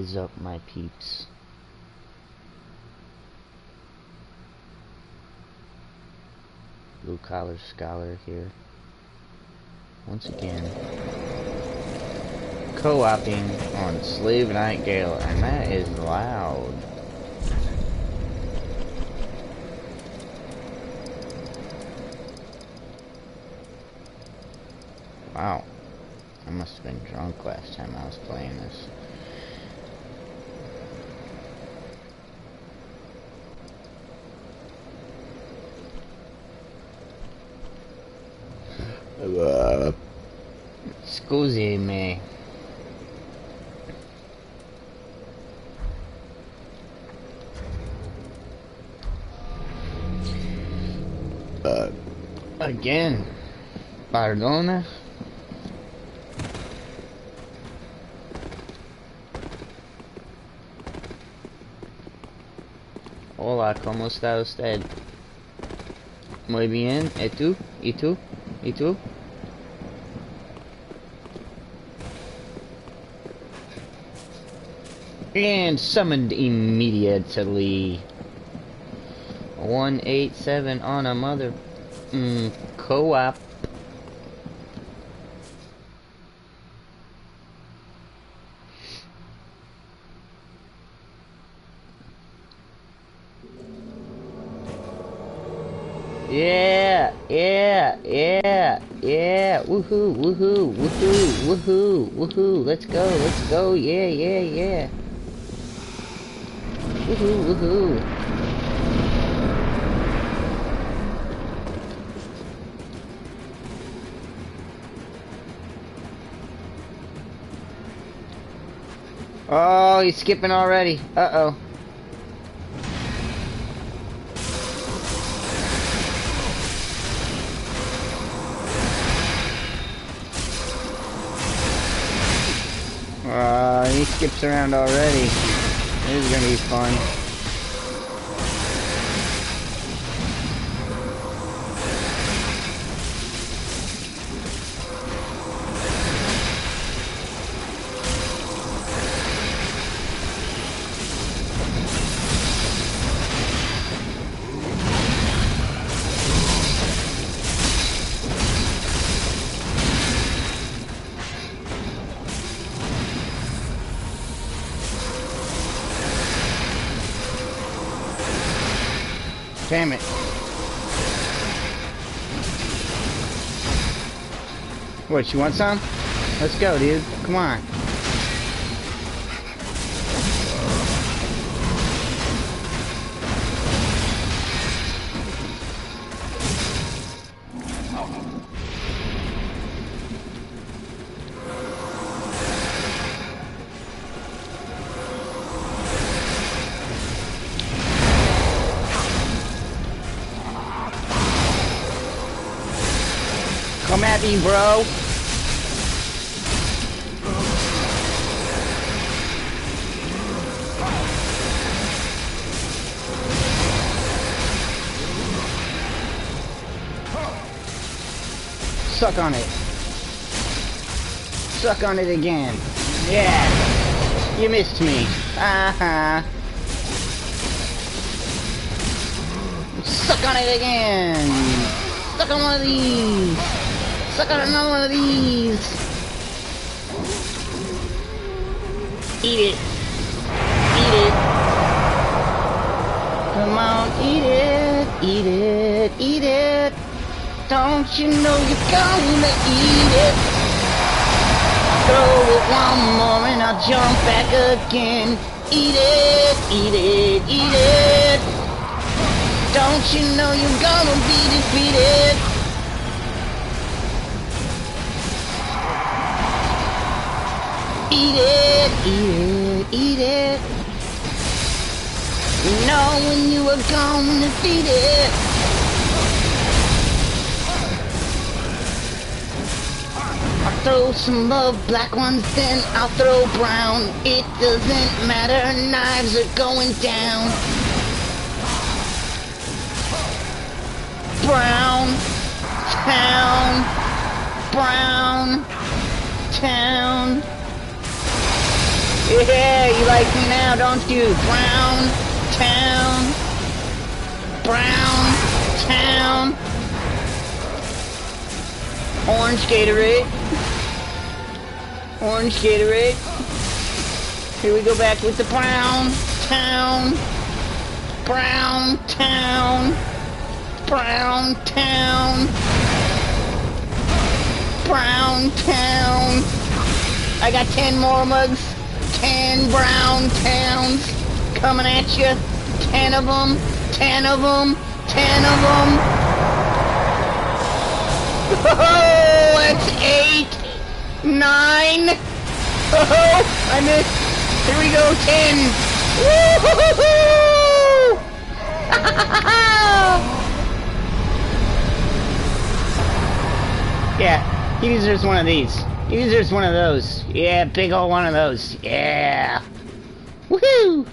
is up, my peeps? Blue collar scholar here. Once again, co-oping on Slave Nightingale, and that is loud. Wow, I must have been drunk last time I was playing this. Scusi me. Again, perdona. Hola, ¿cómo está usted? Muy bien, ¿y tú? ¿Y tú? ¿Y tú? And summoned immediately. 187 on a mother co-op. Yeah, yeah, yeah, yeah. Woohoo, woohoo, woohoo, woohoo, woohoo. Let's go, yeah, yeah, yeah. Woohoo, woohoo. Oh, he's skipping already. Uh-oh. He skips around already. This is gonna be fun. Damn it. What, you want some? Let's go, dude. Come on. Come at me, bro. Suck on it. Suck on it again. Yeah. You missed me. Haha. Suck on it again. Suck on one of these. Suck on another one of these. Eat it. Eat it. Come on, eat it. Eat it. Eat it. Don't you know you're gonna eat it? Throw it one more and I'll jump back again. Eat it. Eat it. Eat it. Don't you know you're gonna be defeated? Eat it, eat it, eat it. You know when you are gonna defeat it. I'll throw some black ones, then I'll throw brown. It doesn't matter, knives are going down. Brown town, brown town. Yeah, you like me now, don't you? Brown town. Brown town. Orange Gatorade. Orange Gatorade. Here we go back with the brown town. Brown town. Brown town. Brown town. I got 10 more mugs. 10 brown towns coming at you. 10 of them. 10 of them. 10 of them. Oh, that's 8. 9. Oh, I missed. Here we go. 10. Woo-hoo-hoo-hoo! Yeah, he deserves one of these. He deserves one of those. Yeah, big old one of those. Yeah. Woohoo!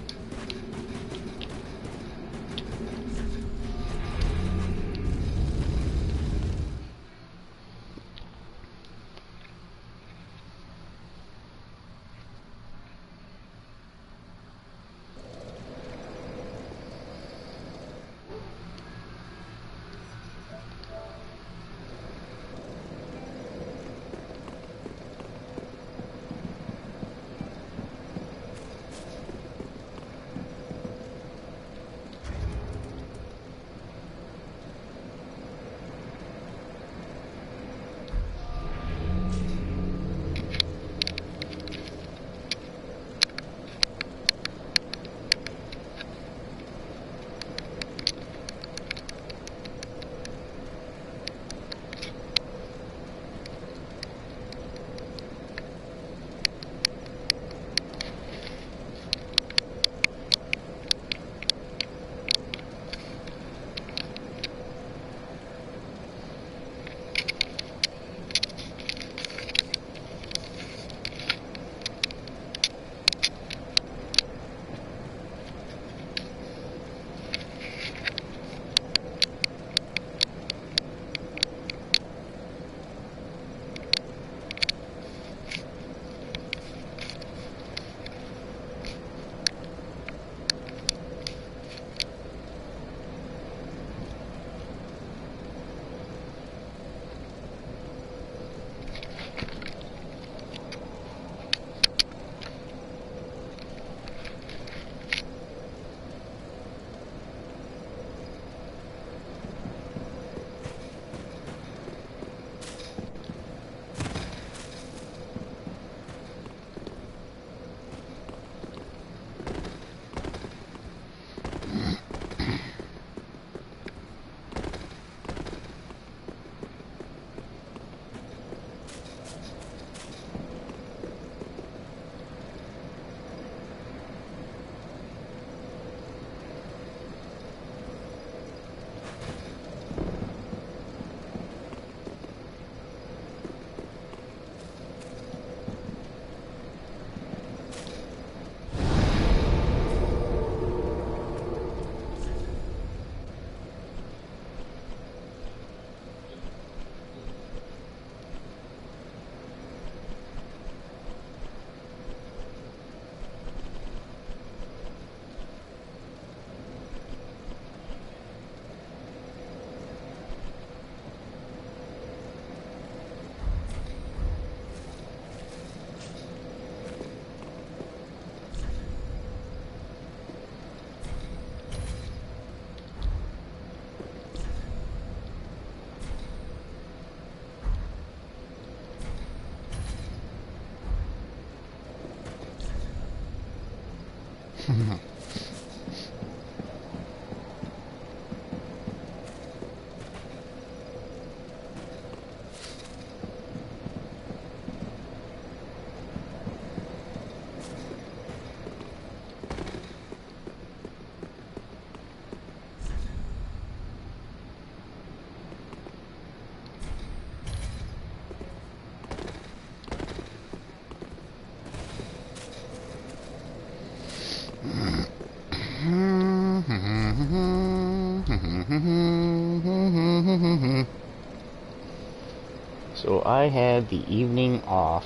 So I had the evening off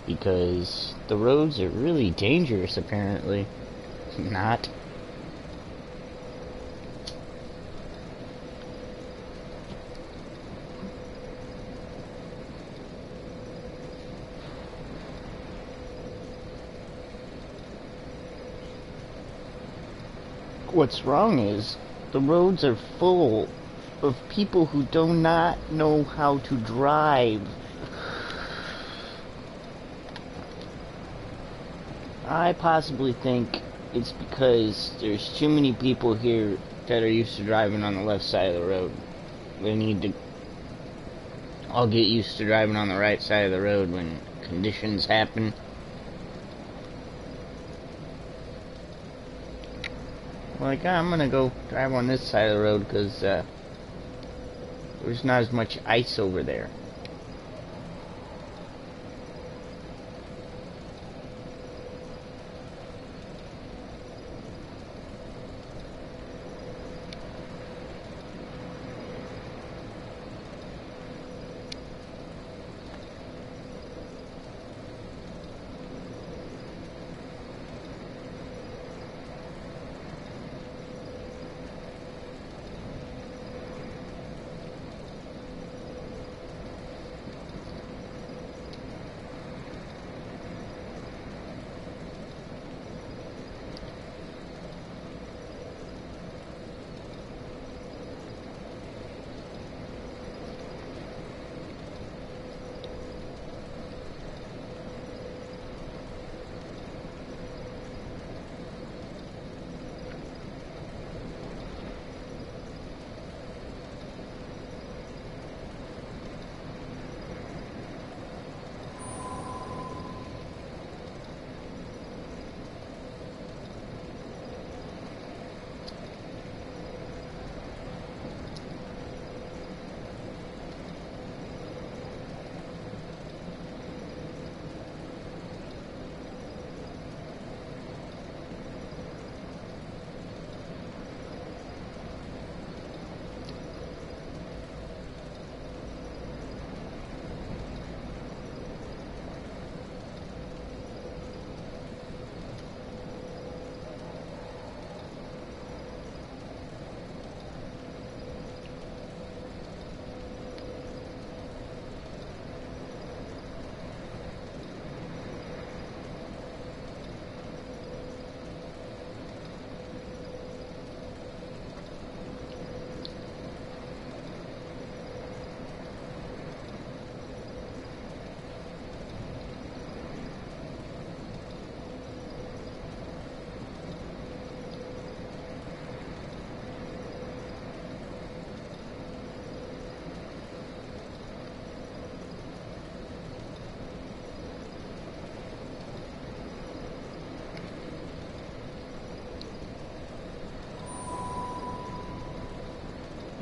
because the roads are really dangerous, apparently. Not. What's wrong is the roads are full of people who do not know how to drive. I possibly think it's because there's too many people here that are used to driving on the left side of the road. They need to all get used to driving on the right side of the road when conditions happen. Like, I'm gonna go drive on this side of the road because there's not as much ice over there.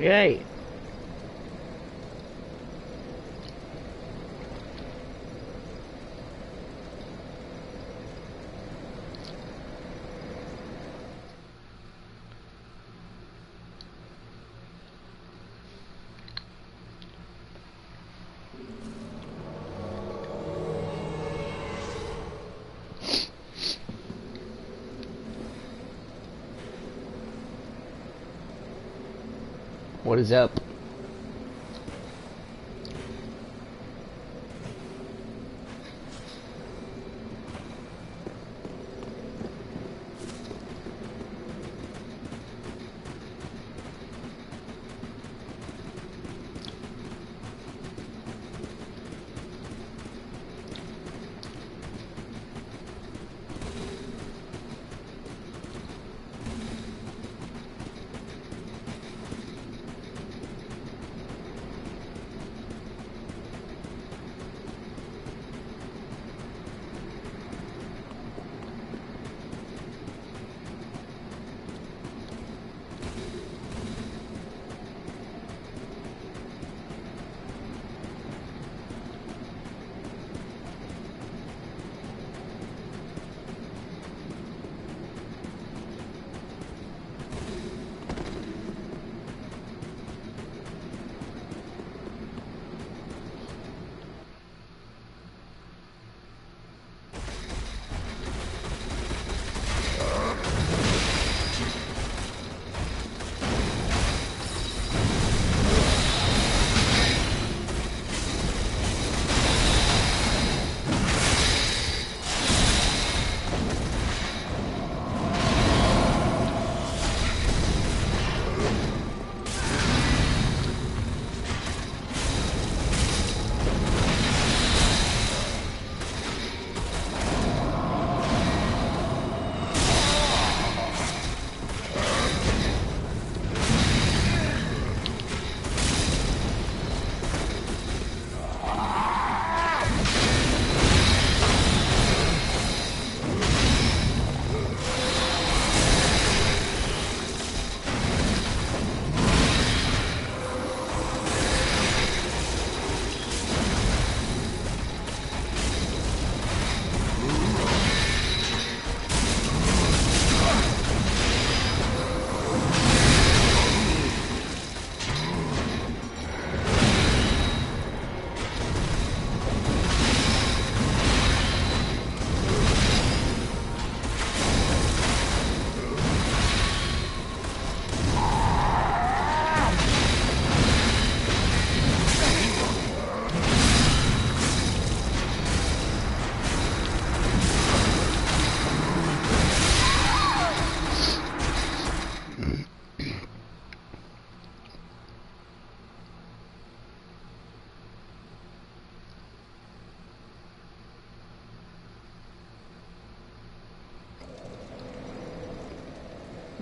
Yay! What is up?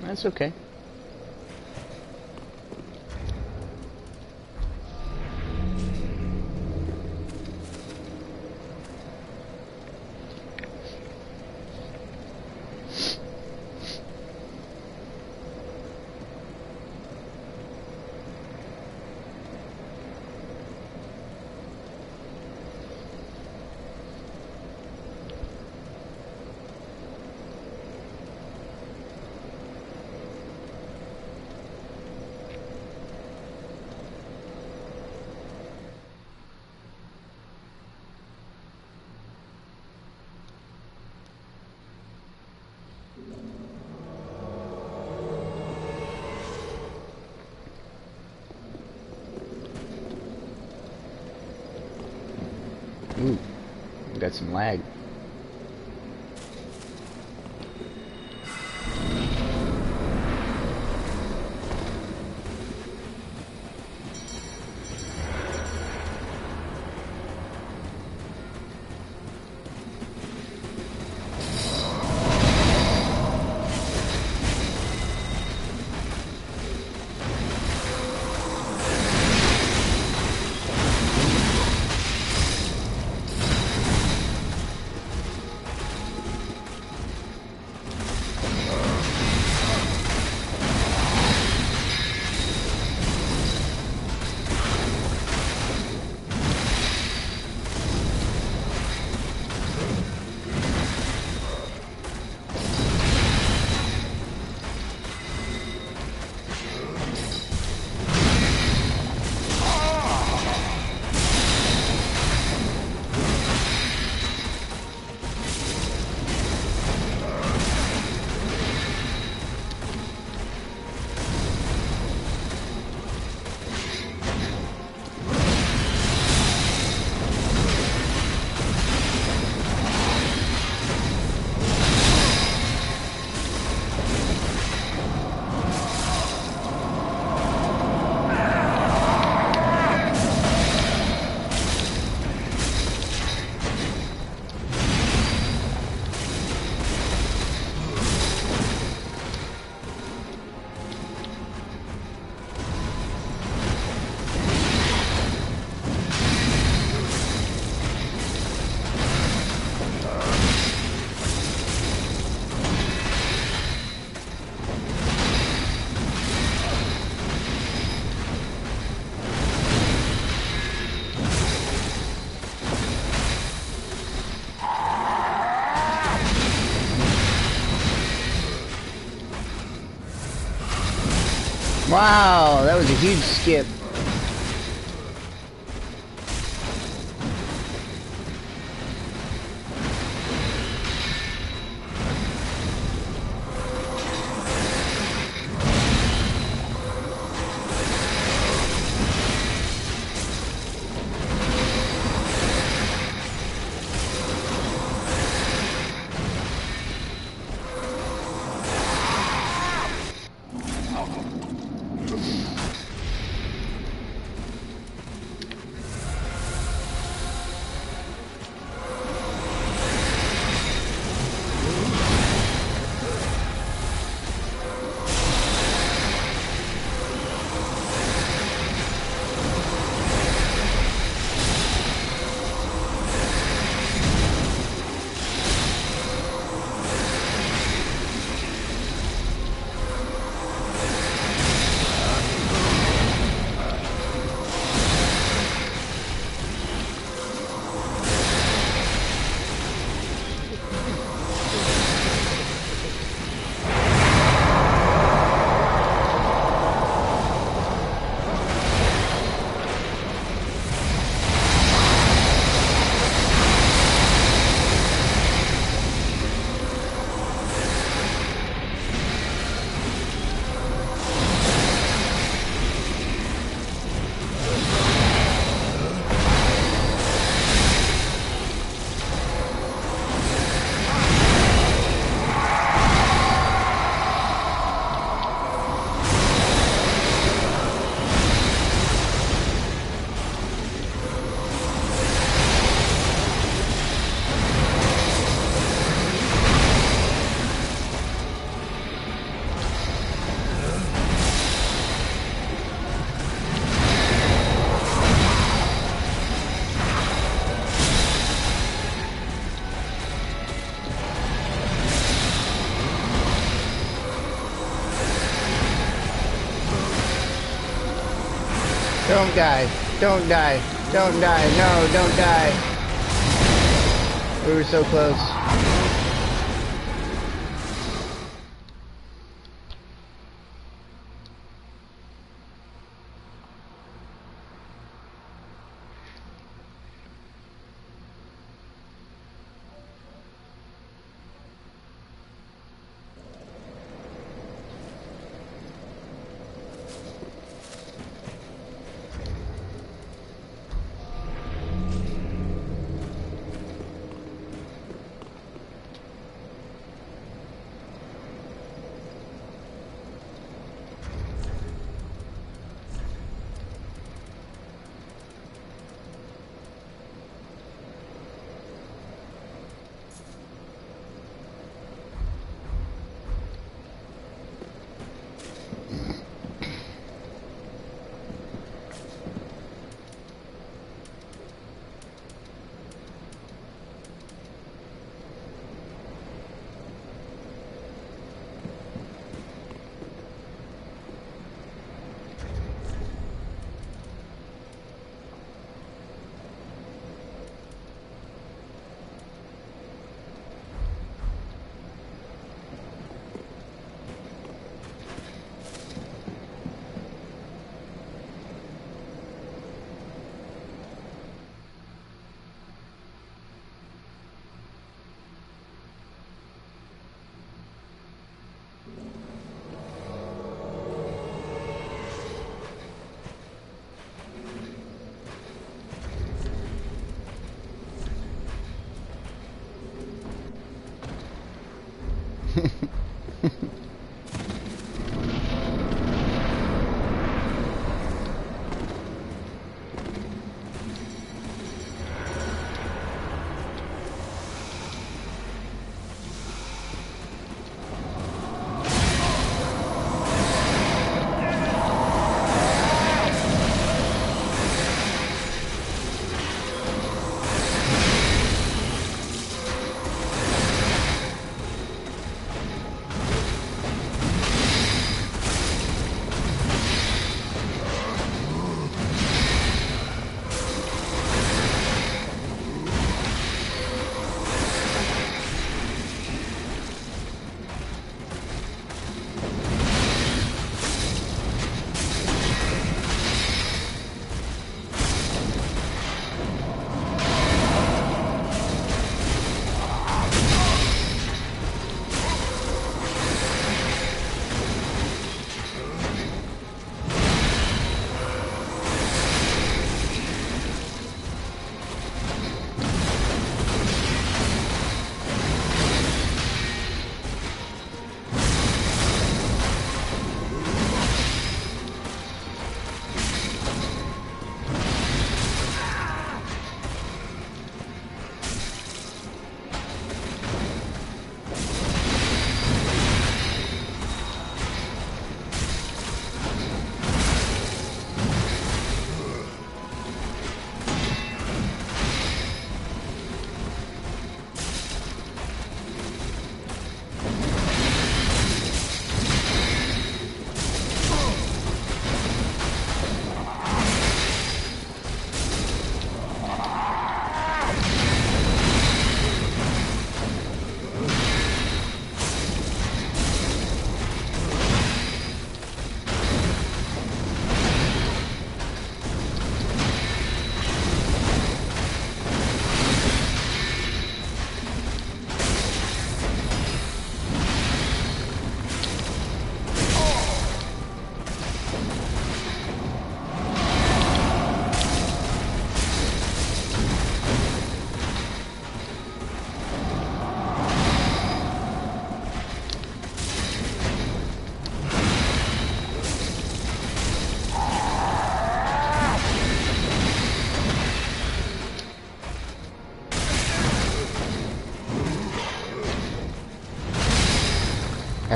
That's okay. Ooh, got some lag. Wow, that was a huge skip. Don't die. Don't die. Don't die. No, don't die. We were so close.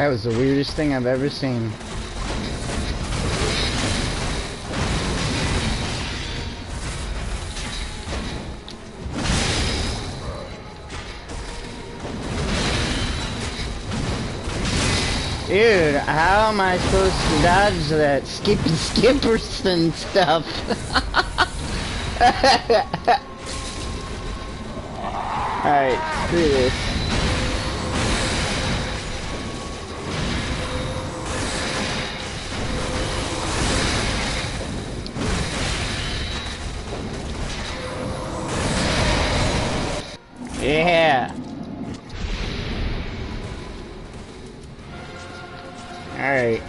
That was the weirdest thing I've ever seen. Dude, How am I supposed to dodge that skippers and stuff? Alright, screw this. Yeah. Alright.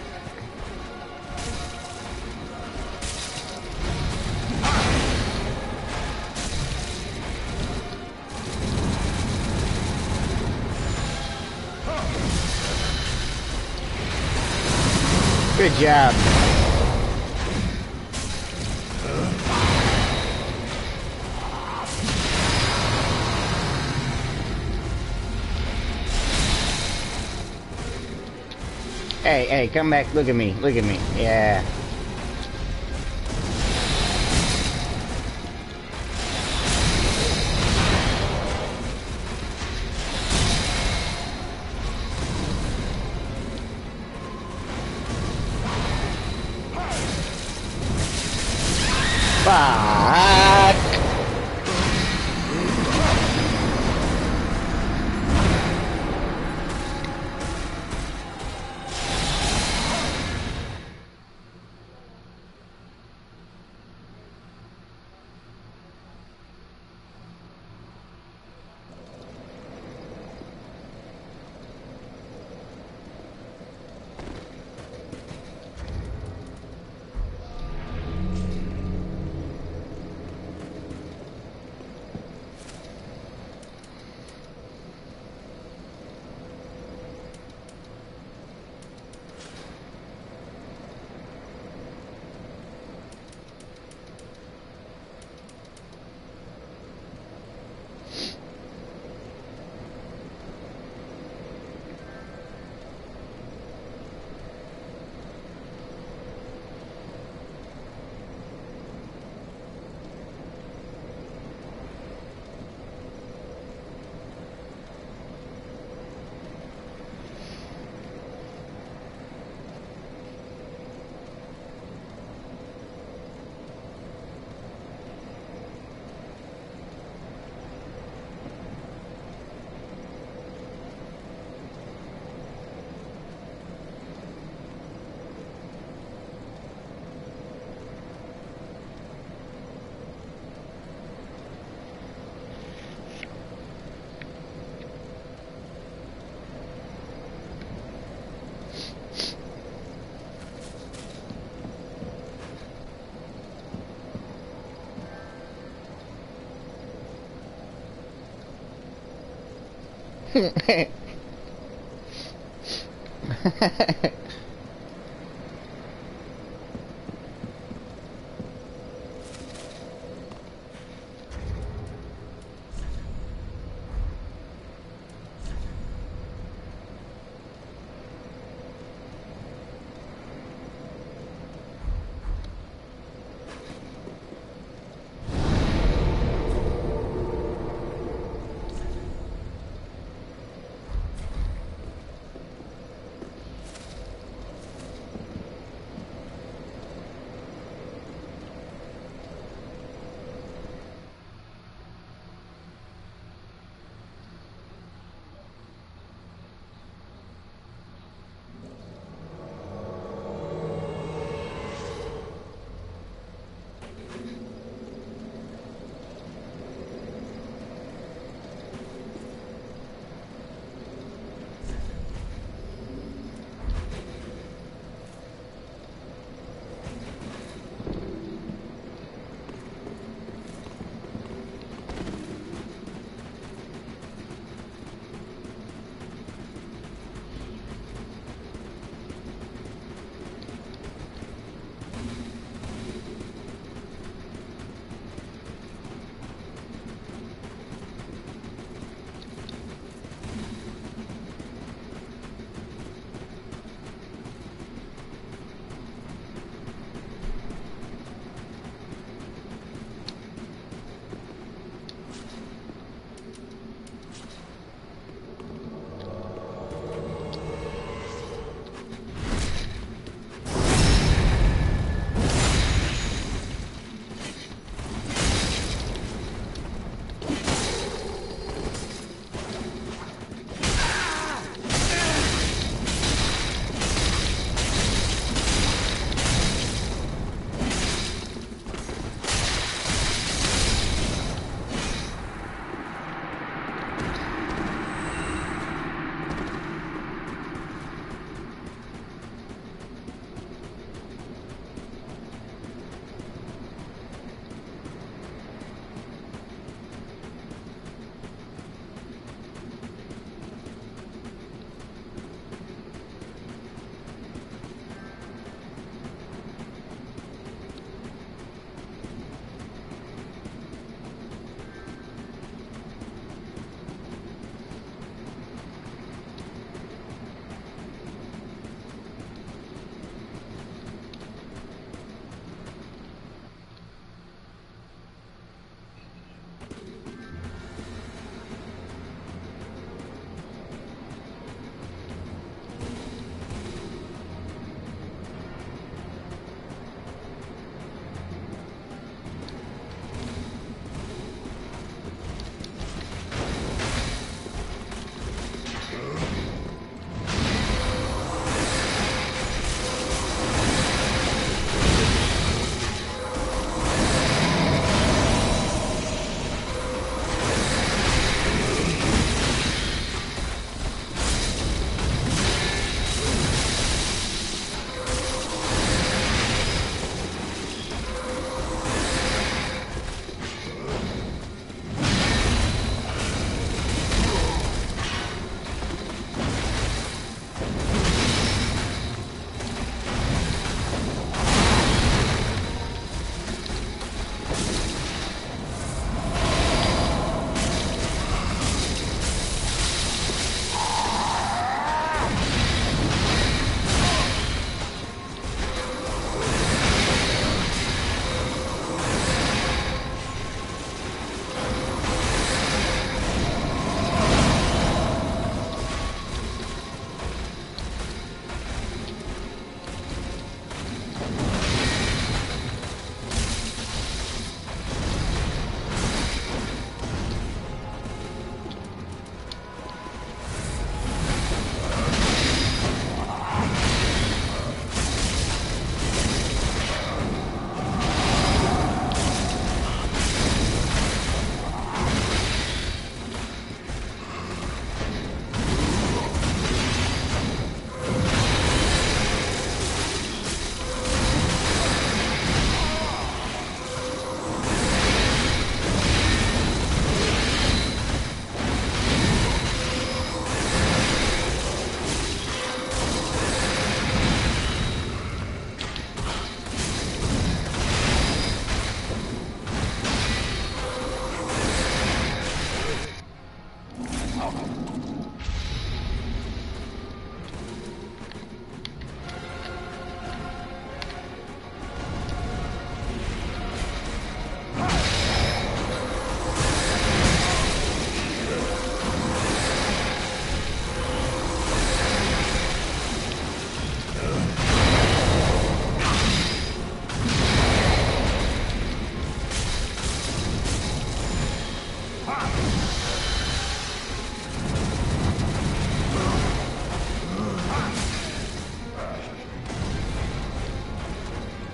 Good job. Hey, hey, come back, look at me, yeah. Fuck!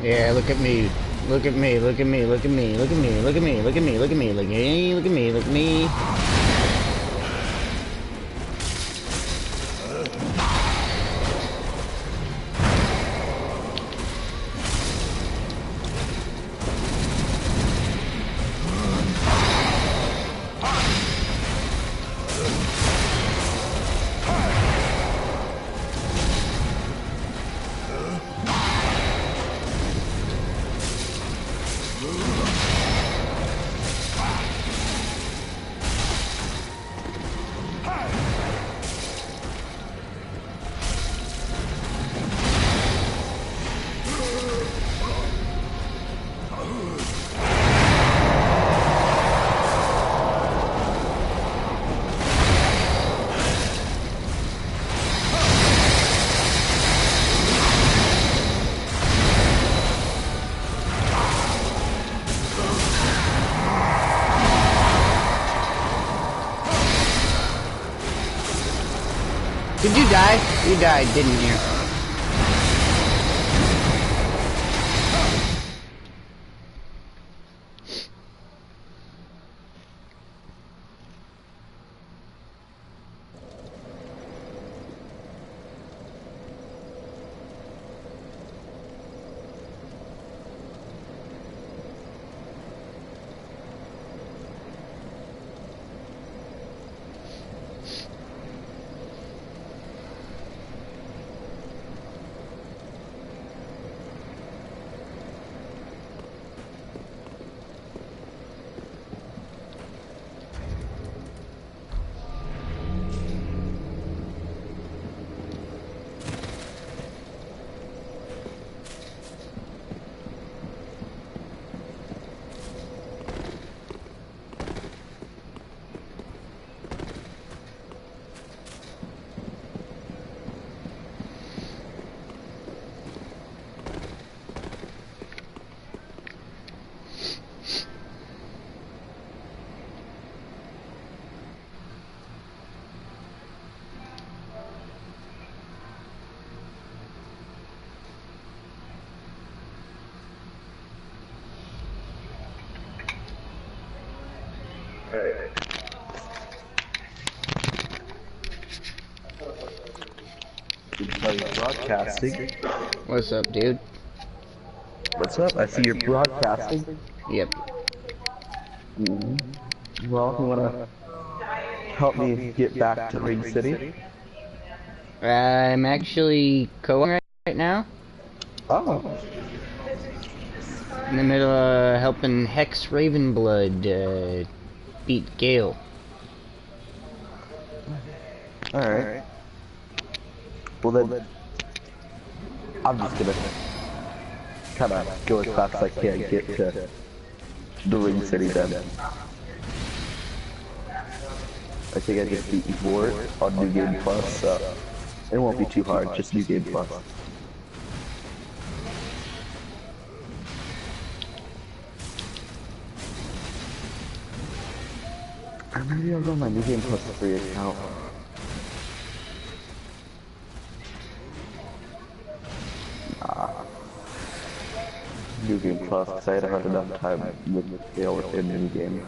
Yeah, look at me. Look at me, look at me, look at me, look at me, look at me, look at me, look at me, look at me, look at me, look at me. Did you die? You died, didn't you? Are you broadcasting? What's up, dude? What's up? I see you're broadcasting. Yep. Well, you wanna help me get back to Ring City? I'm actually right now. Oh. In the middle of helping Hex Ravenblood beat Gale. Alright. Well then, I'm just gonna kinda go as fast as I can get to the Ring City then. I think I just beat you for it on New Game Plus, so it won't be too hard, just New Game Plus. Or maybe I'll go on my New Game Plus free account. Nah. New Game Plus, because I had had enough time with Gale within New Game.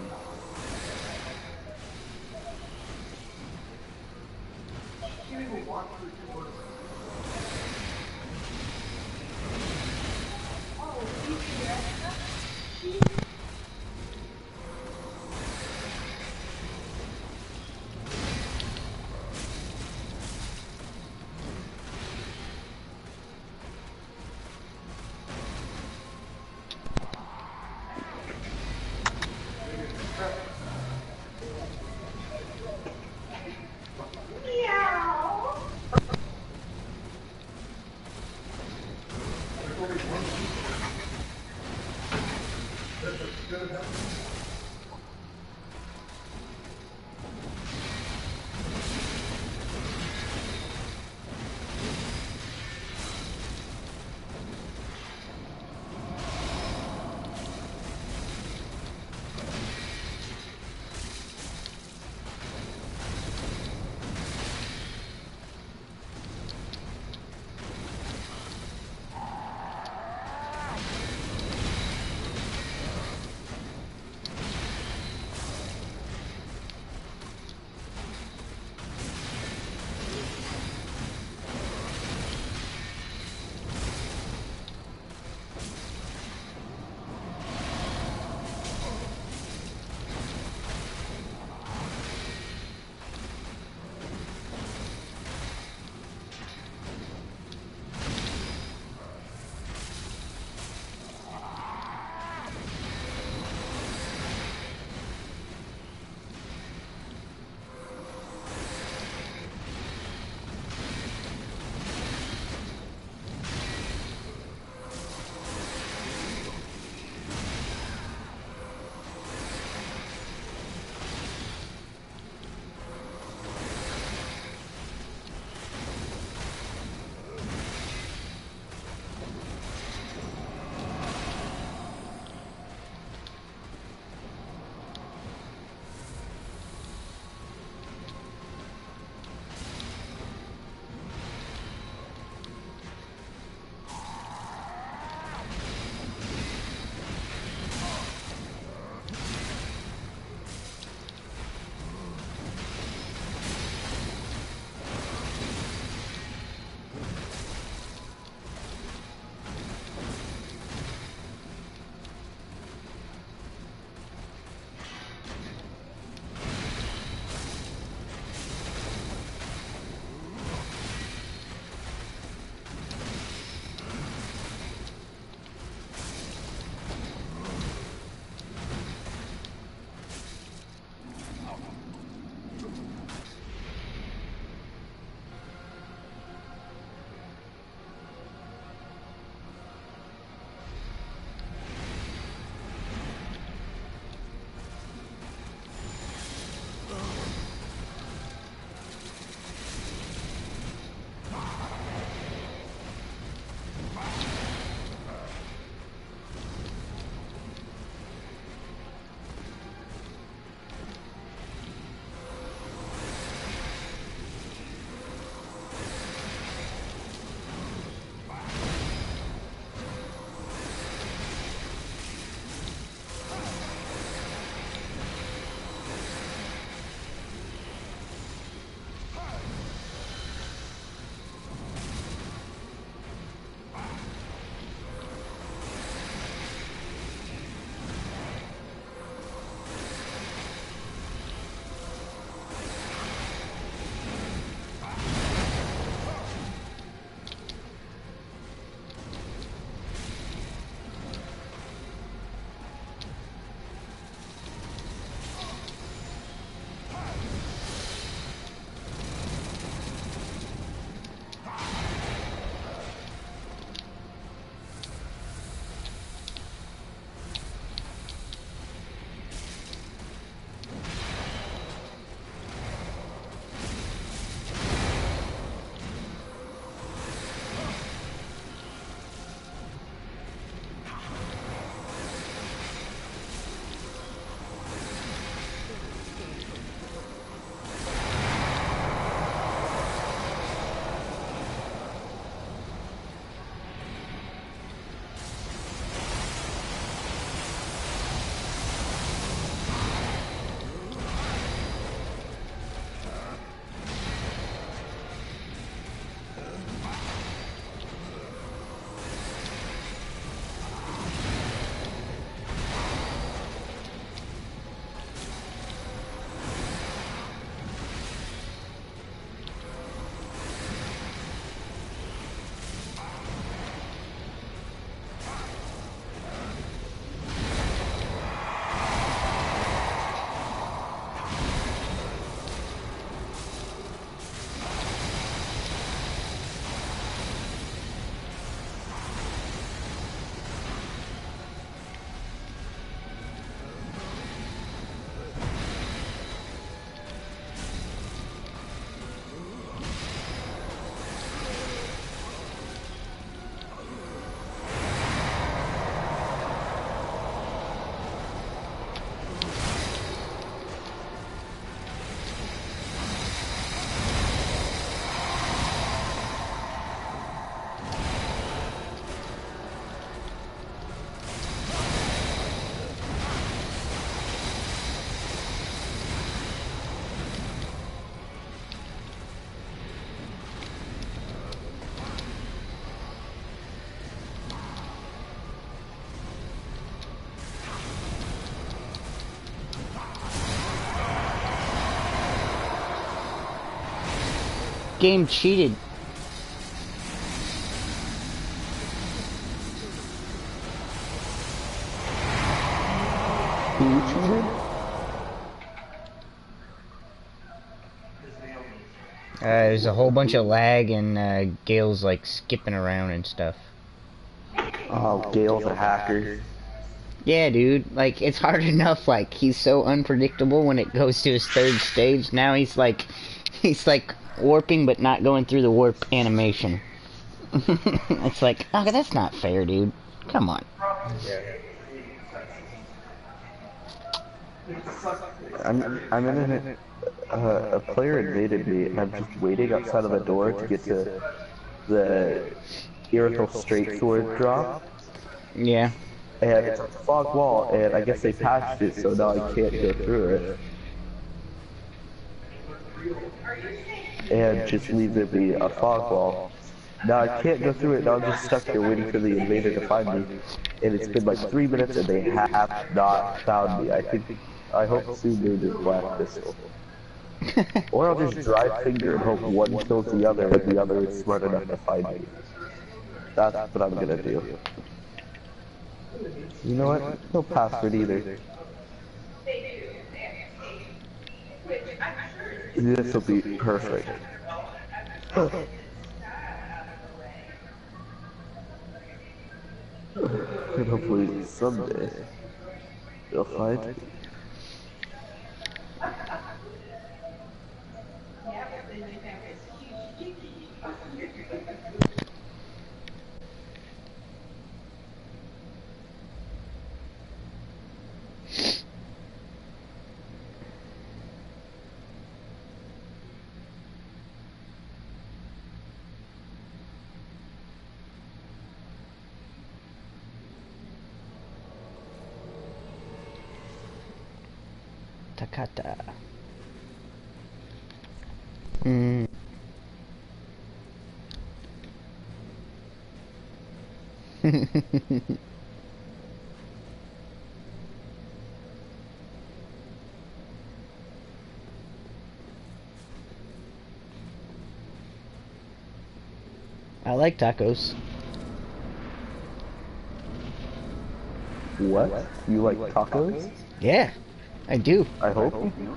game cheated. Who cheated? There's a whole bunch of lag and Gale's like skipping around and stuff. Oh, Gale's a hacker. Yeah, dude. Like, it's hard enough. Like, he's so unpredictable when it goes to his third stage. Now he's like warping, but not going through the warp animation. It's like, oh, that's not fair, dude. Come on. I'm in it. A player invaded me, and I'm just waiting outside of the door to get to the Irithyll Straight Sword drop. Yeah. And it's a fog wall, and I guess they patched it, so now I can't go through it. And just leaves it be a fog wall. Now I can't go through it, now I'm just stuck here waiting for the invader to find me. And it's been like 3 minutes and they have not found me. I hope soon they do Black Pistol. Or I'll just drive finger and hope one kills the other and the other is smart enough to find me. That's what I'm gonna do. You know what? No password either. This will be perfect. And hopefully someday they'll find me. Takata. Hmm. I like tacos. What? You like tacos? Yeah, I do. I hope you do.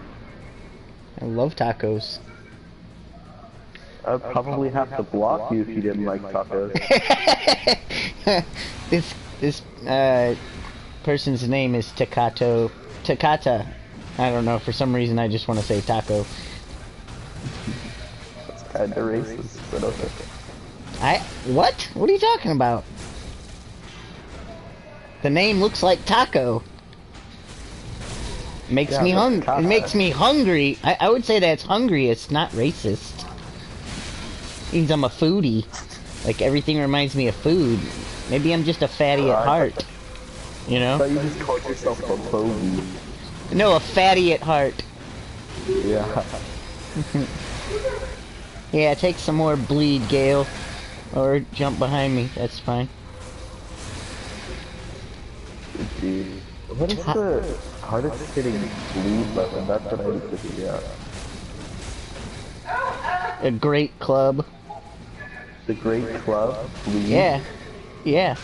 I love tacos. I'd probably have to block you if you didn't like tacos. this person's name is Takata. I don't know, for some reason I just want to say taco. That's kinda racist, but okay. What? What are you talking about? The name looks like taco. Makes me hungry. It makes me hungry. I would say that's hungry. It's not racist. Means I'm a foodie. Like, everything reminds me of food. Maybe I'm just a fatty at heart. You know? I thought you just called yourself a bogey. No, a fatty at heart. Yeah. Yeah, take some more bleed, Gale. Or jump behind me. That's fine. Dude. What is the hardest hitting bleed weapon? That's what I need to figure out. A great club. The Great Club? Bleed? Yeah. Yeah.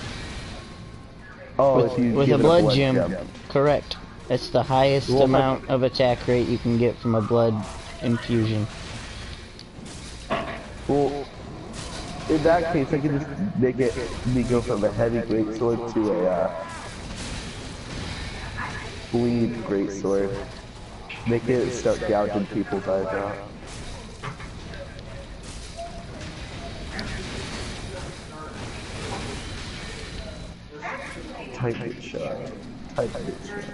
Oh, with, if you with give a it blood gem. Correct. That's the highest amount of attack rate you can get from a blood infusion. Well, in that case, I can just make me go from a heavy greatsword to a bleed greatsword. Make it start gouging people's eyes out. Type it shot. Type it shot.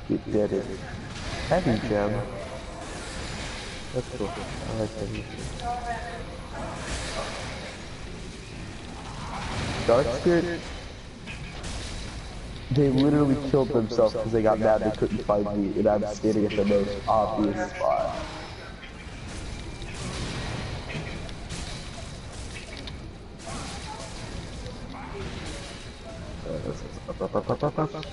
Get dead it. Heavy gem. That's cool. I like heavy gem. Dark Spirit, they literally killed themselves because they got mad they couldn't find me, and I'm standing at the most obvious spot. That's Up, up, up, up, up, up.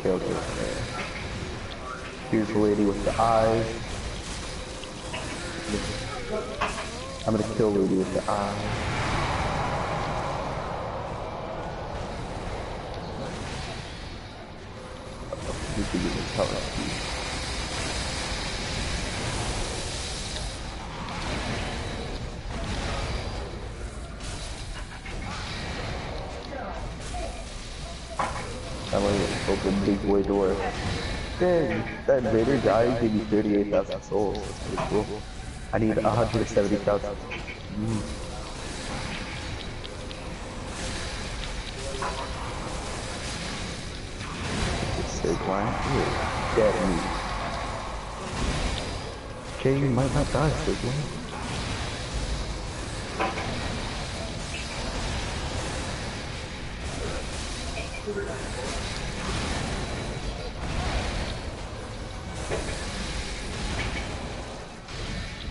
Okay, okay, okay. Here's the lady with the eyes. I'm gonna kill lady with the eyes. You can get the color. I'm gonna open big boy door. Dang, that invader guy gave me 38,000 souls. That's pretty cool. I need 170,000. Sick, why? Dead meat. Okay, you might not die, sick, why?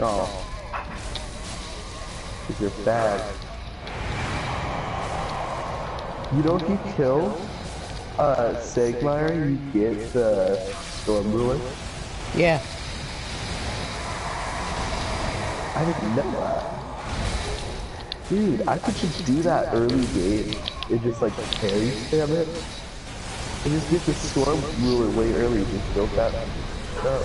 Oh. You're bad. You know if you kill Sagmire, you get the Storm Ruler? Yeah. I didn't know that. Dude, I could just do that early game. It just like parry spam it. And just get the Storm Ruler way early, just build that stuff.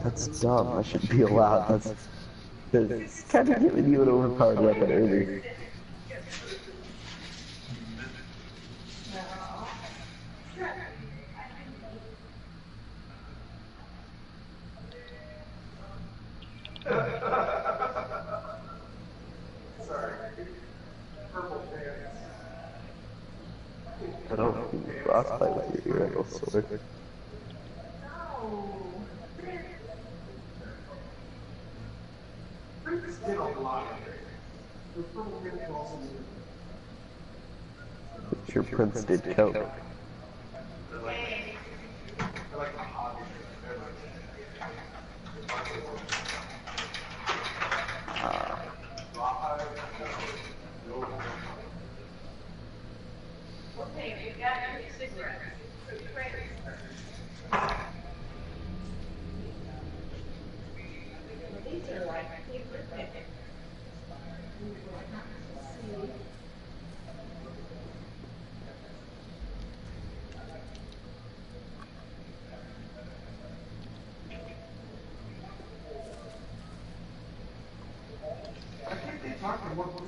That's dumb. I shouldn't be allowed. That's kind of giving you an overpowered weapon early. I don't frostbite with your ear sword. It's your Prince did coke.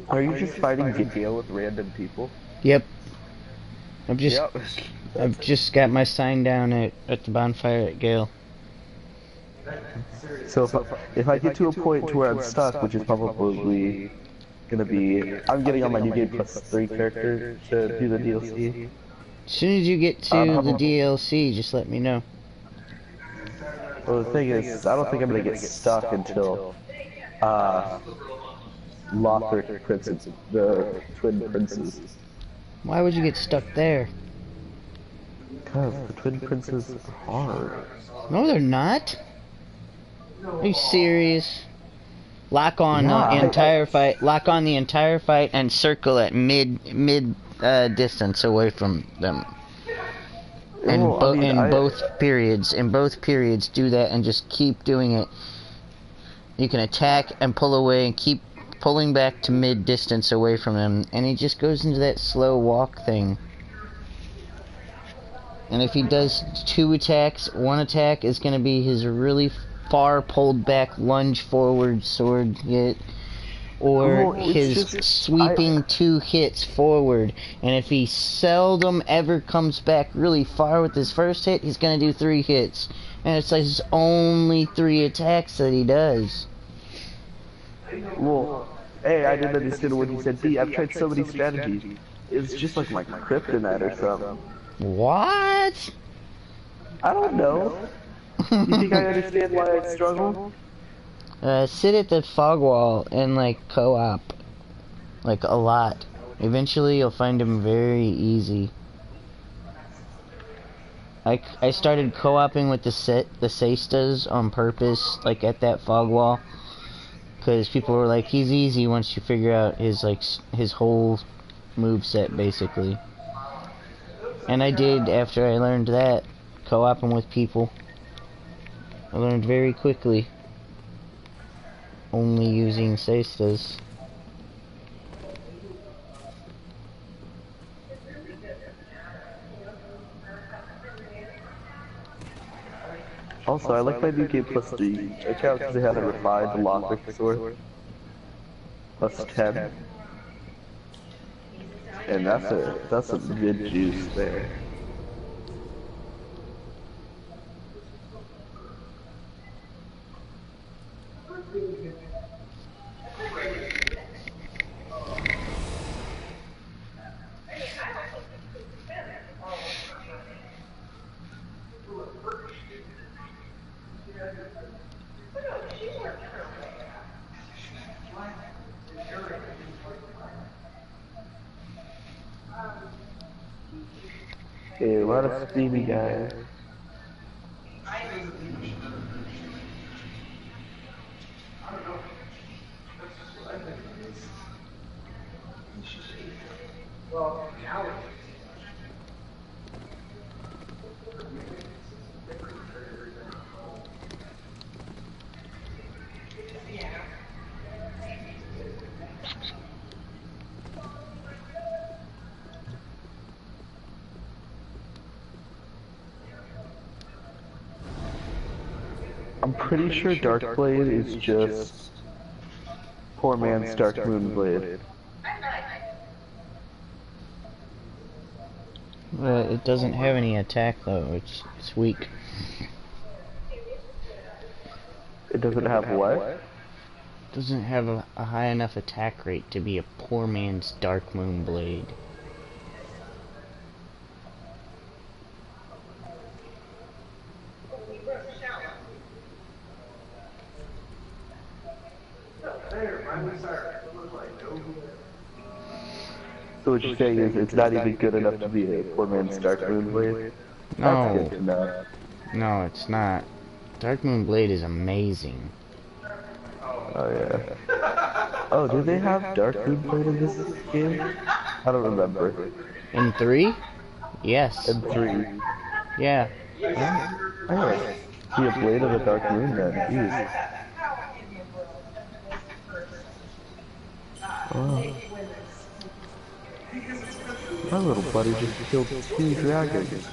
Are you just fighting Gale with random people? Yep. I've just got my sign down at the bonfire at Gale. So if I get to a point to where I'm stuck, which is probably gonna be, I'm getting on my new game plus 3 character to do the DLC. As soon as you get to the DLC, just let me know. Well, the thing is, I don't think I'm gonna get stuck until Lothric Princes, the Twin Princes. Why would you get stuck there? Because the Twin Princes are hard. No, they're not. Are you serious? Lock on the entire fight. Lock on the entire fight and circle at mid distance away from them. And both periods, do that and just keep doing it. You can attack and pull away and keep pulling back to mid distance away from him, and he just goes into that slow walk thing. And if he does 2 attacks, 1 attack is going to be his really far pulled back lunge forward sword hit, or his sweeping 2 hits forward. And if he seldom ever comes back really far with his first hit, he's going to do 3 hits. And it's like his only 3 attacks that he does. Well, hey, I didn't understand what he said. B, I've tried so many strategies. It's just like my kryptonite or something. What? I don't know. You think I understand why I struggle? Sit at the fog wall and like co-op, like a lot. Eventually, you'll find him very easy. I started co-oping with the Seistas on purpose, like at that fog wall, because people were like, he's easy once you figure out his his whole move set basically. And I did after I learned that, co-oping with people. I learned very quickly, only using Seistas. Also, I like my new game plus 3. Check out because they had a refined alot sword. Plus 10. And that's some good juice there. Okay, a lot of steamy guys. I'm pretty sure Darkblade is just poor man's Dark Moonblade. It doesn't have any attack though. It's weak. It doesn't have what? Doesn't have a high enough attack rate to be a poor man's Dark Moon Blade. So what you're saying is it's not even good enough to be a poor man's Dark Moonblade? That's good to know. No, it's not. Dark Moon Blade is amazing. Oh yeah. Oh, do they have Dark Moonblade in this game? I don't remember. In 3? Yes. In 3. Yeah. Oh, see a blade of the Dark Moon then. Jeez. Oh. My little buddy just killed 2 dragons.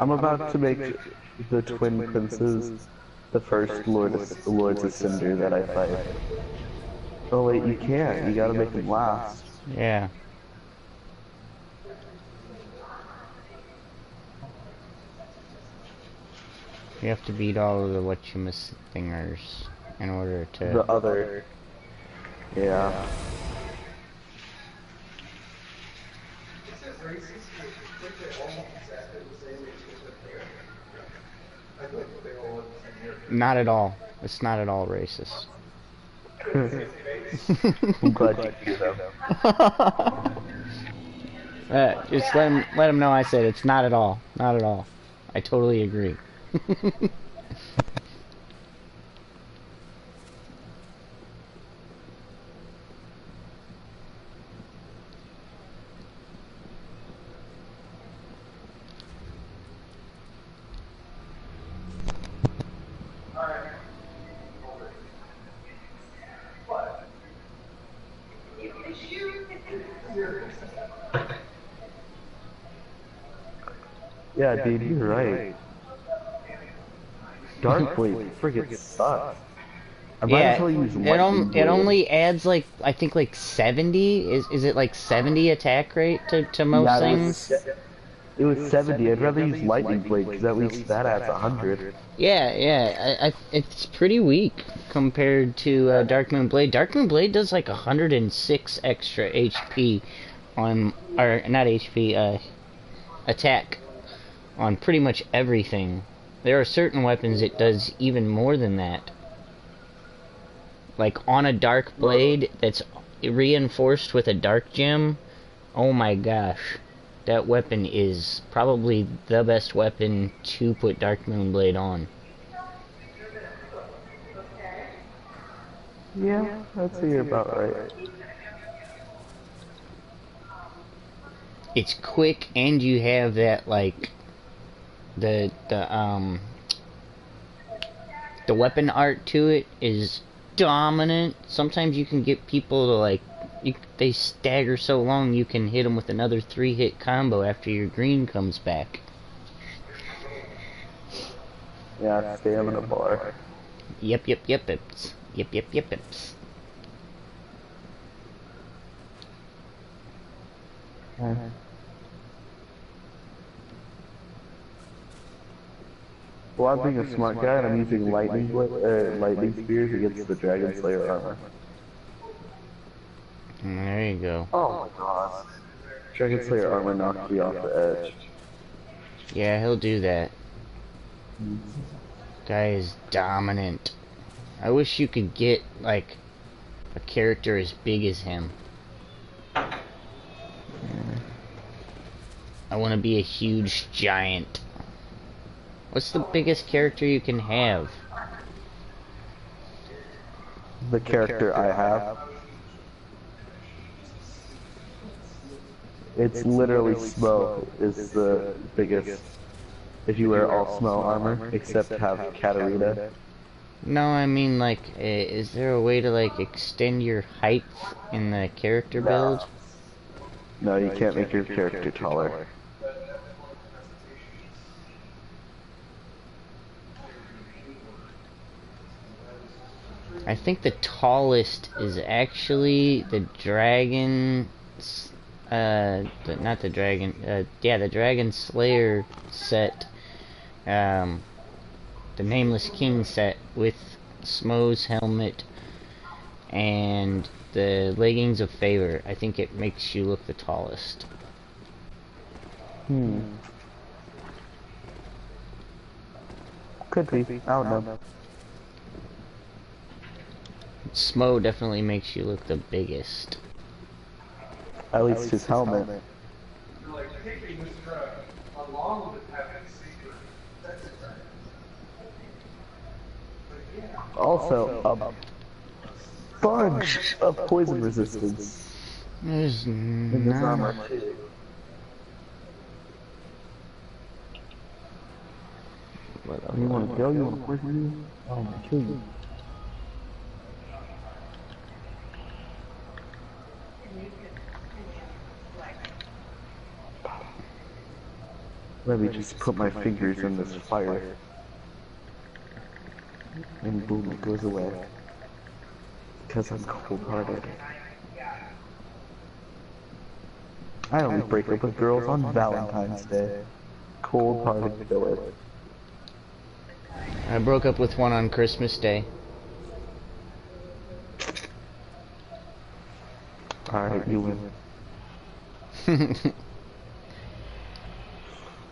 I'm about to make the twin princes the first lords of Cinder that I fight. Oh wait, you can't. You gotta make them last. Yeah. You have to beat all of the whatchamacallithingers in order to... The other... Yeah. Not at all. It's not at all racist. I'm glad you do though. Just let him know I said it's not at all. Not at all. I totally agree. Yeah, dude, you're right. Dark Blade friggin' sucks. I might as Yeah, well use Lightning it Blade. only adds like I think like 70. Is it like 70 attack rate to most Yeah, things? it was 70. I'd rather use Lightning Blade because at least that adds 100. Yeah, yeah. It's pretty weak compared to Dark Moon Blade. Dark Moon Blade does like 106 extra HP on, or not HP, attack on pretty much everything. There are certain weapons it does even more than that. Like on a Dark Blade that's reinforced with a Dark Gem, oh my gosh. That weapon is probably the best weapon to put Dark Moon Blade on. Yeah, I'd say you're about right. It's quick and you have that like the weapon art to it is dominant. Sometimes you can get people to like they stagger so long you can hit them with another 3-hit combo after your green comes back. Yeah, stamina bar. Yep, yep, yep, ips. Yep, yep, yep, ips. Well, I'm being a smart guy and I'm using lightning spears against the Dragon Slayer armor. There you go. Oh my god. Dragon Slayer armor knocked me off the edge. Yeah, he'll do that. Guy is dominant. I wish you could get, like, a character as big as him. I want to be a huge giant. What's the biggest character you can have? The character I have. It's literally Smo is the biggest. If you wear all Smo armor, except have Katarina. No, I mean, like, is there a way to, like, extend your height in the character build? No, you can't make your character taller. I think the tallest is actually the dragon, not the dragon, yeah, the Dragon Slayer set, the Nameless King set with Smo's helmet and the Leggings of Favor. I think it makes you look the tallest. Could be. I don't know. Smo definitely makes you look the biggest. At least his helmet. Also, a bunch of poison resistance There's in his armor too. You want to kill? You want to poison you? I'm gonna kill you. Let me just put my fingers in this fire. And boom, it goes away. Because I'm cold-hearted. I only break up with girls on Valentine's Day. Cold-hearted killer. I broke up with one on Christmas Day. Alright, you win.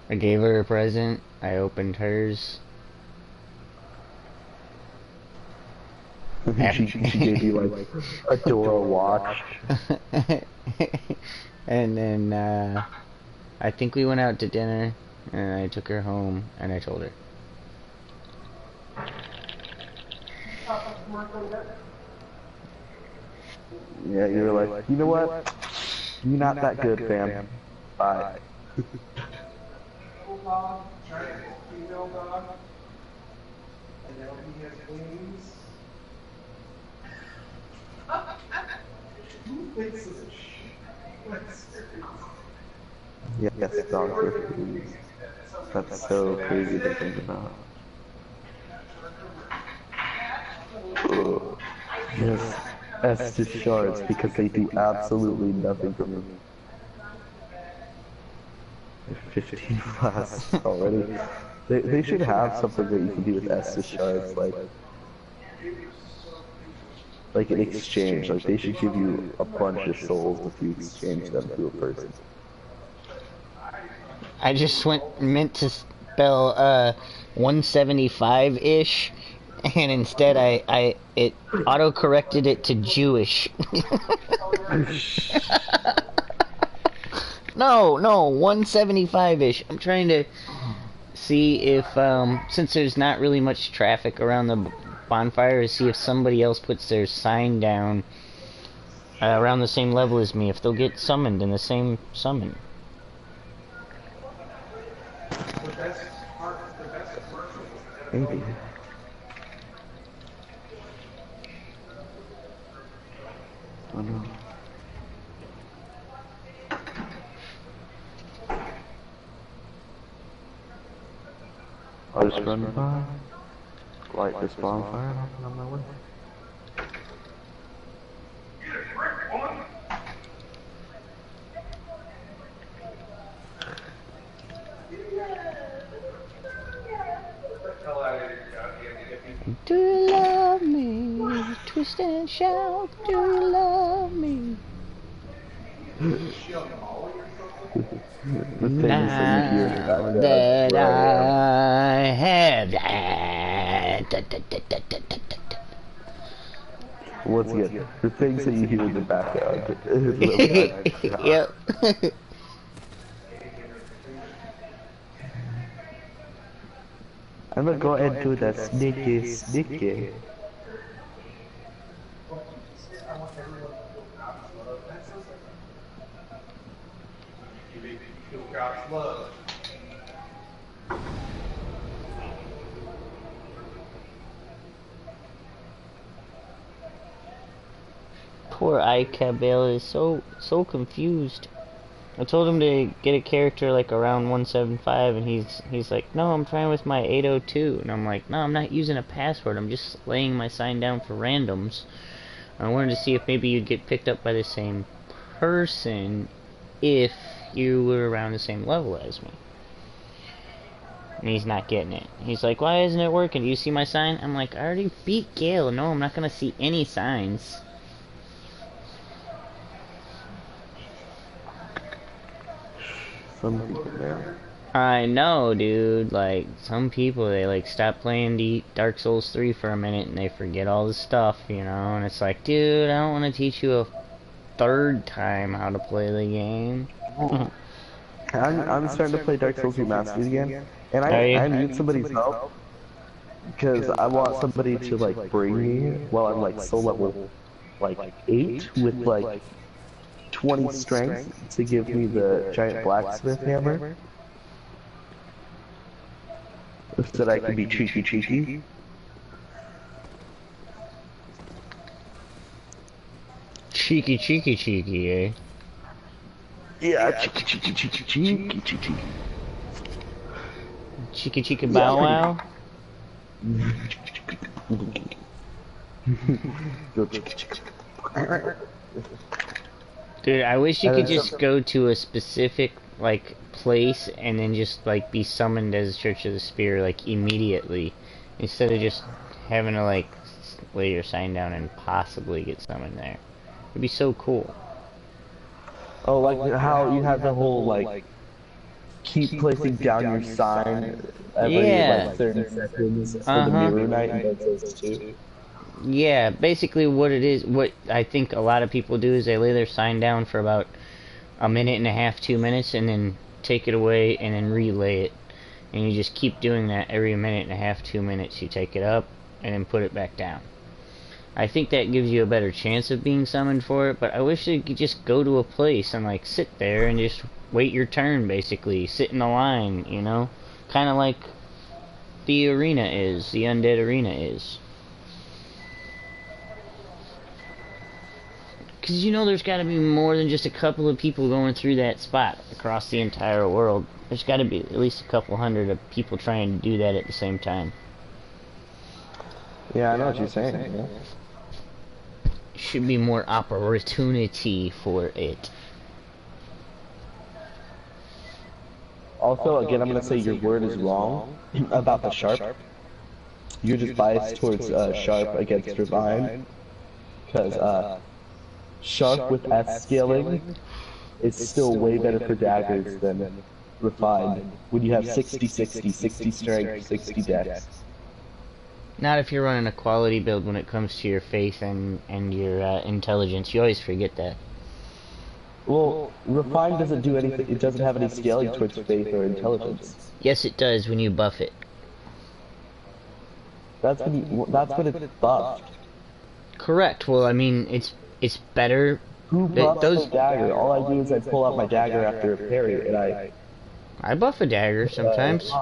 I gave her a present. I opened hers. She gave you like a Dora watch. And then I think we went out to dinner, and I took her home, and I told her. Yeah, you were like, you know what? You're not that good, fam. Bye. Yes, doctor. That's so crazy to think about. Ugh. Yes, Estes shards because they do absolutely nothing for me. 15 flasks already. They should have something that you can do with Estes shards, like in exchange. Like they should give you a bunch of souls if you exchange them to a person. I just meant to spell 175-ish, and instead it auto-corrected it to Jewish. No, 175-ish. I'm trying to see if, since there's not really much traffic around the bonfire, to see if somebody else puts their sign down around the same level as me, if they'll get summoned in the same summon. Maybe. Oh no. I'll just run by, light this bonfire, and I'll be on my way. Do you love me? Twist and shout. Do you love me? The things that you hear in the background. That Right. I have that. Once again, the things that you hear in the background is really nice. Yep. I'm gonna go into the sneaky. Poor Icabel is so confused. I told him to get a character like around 175, and he's like, no, I'm trying with my 802, and I'm like, no, I'm not using a password. I'm just laying my sign down for randoms. I wanted to see if maybe you'd get picked up by the same person if you were around the same level as me. And he's not getting it. He's like, why isn't it working? Do you see my sign? I'm like, I already beat Gale. No, I'm not gonna see any signs. Some people, man. I know, dude. Like, some people, they, like, stop playing Dark Souls 3 for a minute and they forget all the stuff, you know? And it's like, dude, I don't want to teach you a third time how to play the game. I'm starting to play Dark Souls Remastered again, and I need somebody's help because I want somebody to like bring me while I'm like soul level like 8 with like 20 strength to give me the giant blacksmith hammer, so that I can be cheeky. Cheeky, eh? Yeah, cheeky. Cheeky bow wow? Dude, I wish you could just go to a specific, like, place and then just, like, be summoned as Church of the Spear, like, immediately. Instead of just having to, like, lay your sign down and possibly get summoned there. It'd be so cool. Oh, like how you have the whole, like, keep placing down your sign every, like, 30 seconds for the Mirror Knight and Dark Souls 2. Yeah, basically what it is, what I think a lot of people do is they lay their sign down for about a minute and a half, 2 minutes, and then take it away and then relay it. And you just keep doing that every minute and a half, 2 minutes. You take it up and then put it back down. I think that gives you a better chance of being summoned for it, but I wish you could just go to a place and like sit there and just wait your turn, basically. Sit in a line, you know? Kind of like the arena is, the undead arena is. Because you know there's got to be more than just a couple of people going through that spot across the entire world. There's got to be at least a couple hundred of people trying to do that at the same time. Yeah, I know what you're saying. Yeah. Should be more opportunity for it. Also, again, I'm going to say your word is wrong about the sharp. You're just biased towards sharp against refined. Because sharp with S scaling is still way better for daggers than refined. When you have 60, 60, 60 strength, 60 dex. Not if you're running a quality build when it comes to your faith and your intelligence. You always forget that. Well, refined doesn't do anything. It doesn't have any scaling towards faith or intelligence. Yes, it does when you buff it. That's when it's buffed. Correct. Well, I mean, it's better. Who buffs the dagger? All I do is I pull out my dagger after a parry, and I buff a dagger sometimes.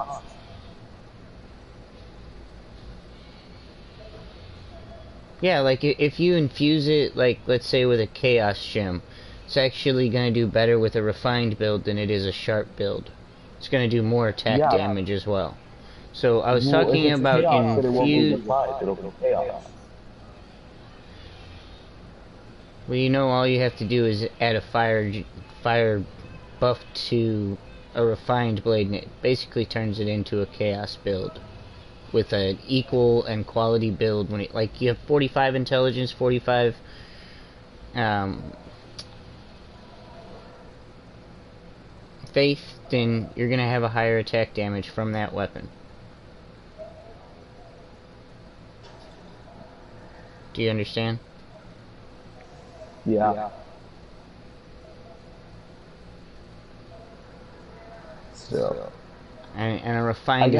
Yeah, like if you infuse it, like let's say with a chaos gem, it's actually going to do better with a refined build than it is a sharp build. It's going to do more attack damage as well. So I was talking about infuse. Well, you know, all you have to do is add a fire buff to a refined blade, and it basically turns it into a chaos build with an equal and quality build. When it, like, you have 45 intelligence, 45 faith, then you're gonna have a higher attack damage from that weapon. Do you understand? Yeah. So. And a refined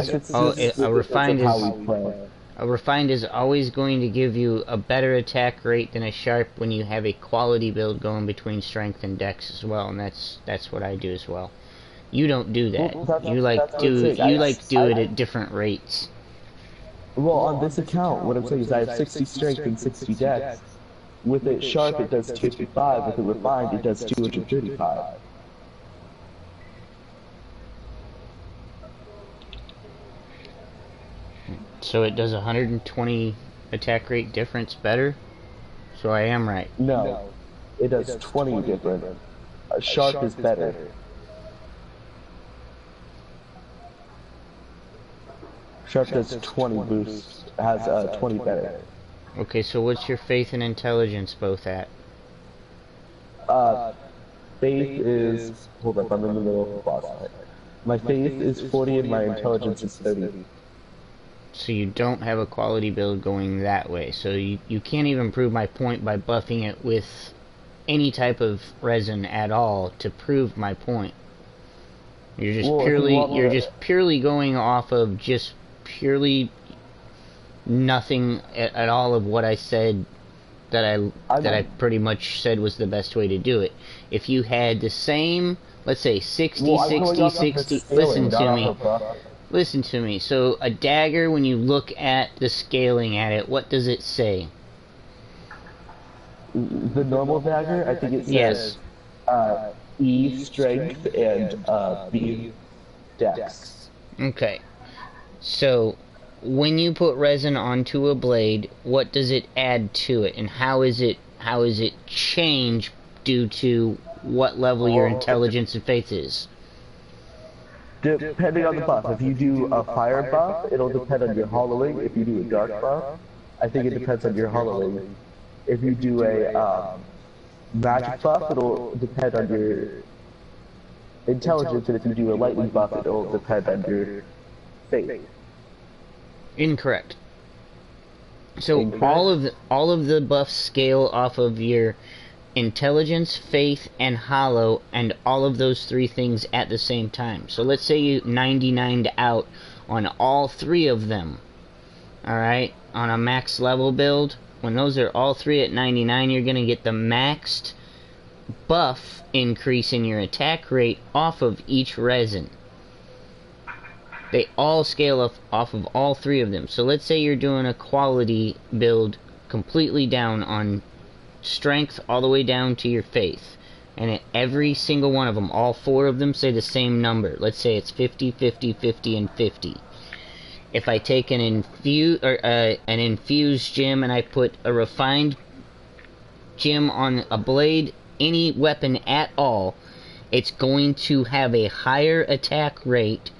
a refined is always going to give you a better attack rate than a sharp when you have a quality build going between strength and dex as well, and that's what I do as well. You don't do that. You do it at different rates. Well, on this account, what I'm saying is I have 60 strength and 60 dex. With it sharp, it does 255. With it refined, it does 235. So it does 120 attack rate difference better? So I am right. No, it does 20 different. Sharp is better. Sharp does 20 boost, has 20 better. Okay, so what's your faith and intelligence both at? Faith is... Hold up, I'm in the middle of boss fight. My faith is 40 and my intelligence is 30. So you don't have a quality build going that way. So you can't even prove my point by buffing it with any type of resin at all to prove my point. You're just purely going off of just purely nothing at all of what I said that I pretty much said was the best way to do it. If you had the same, let's say 60, 60, 60, listen to me. So a dagger, when you look at the scaling at it, what does it say? The normal dagger, I think it says E strength and B dex. Okay. So when you put resin onto a blade, what does it add to it, and how is it change due to what level your intelligence and faith is? Depending on the buff. If you do a fire buff, it'll depend on your hollowing. If you do a dark buff, I think it depends on your hollowing. If you do a magic buff, it'll depend on your intelligence, and if you do a lightning buff, it'll depend on your faith. Incorrect. So increase? all of the buffs scale off of your intelligence, faith, and hollow, and all of those three things at the same time. So let's say you 99'd out on all three of them. Alright? On a max level build, when those are all three at 99, you're going to get the maxed buff increase in your attack rate off of each resin. They all scale off of all three of them. So let's say you're doing a quality build completely down on strength all the way down to your faith. And at every single one of them, all four of them say the same number. Let's say it's 50, 50, 50, and 50. If I take an infused gem and I put a refined gem on a blade, any weapon at all, it's going to have a higher attack rate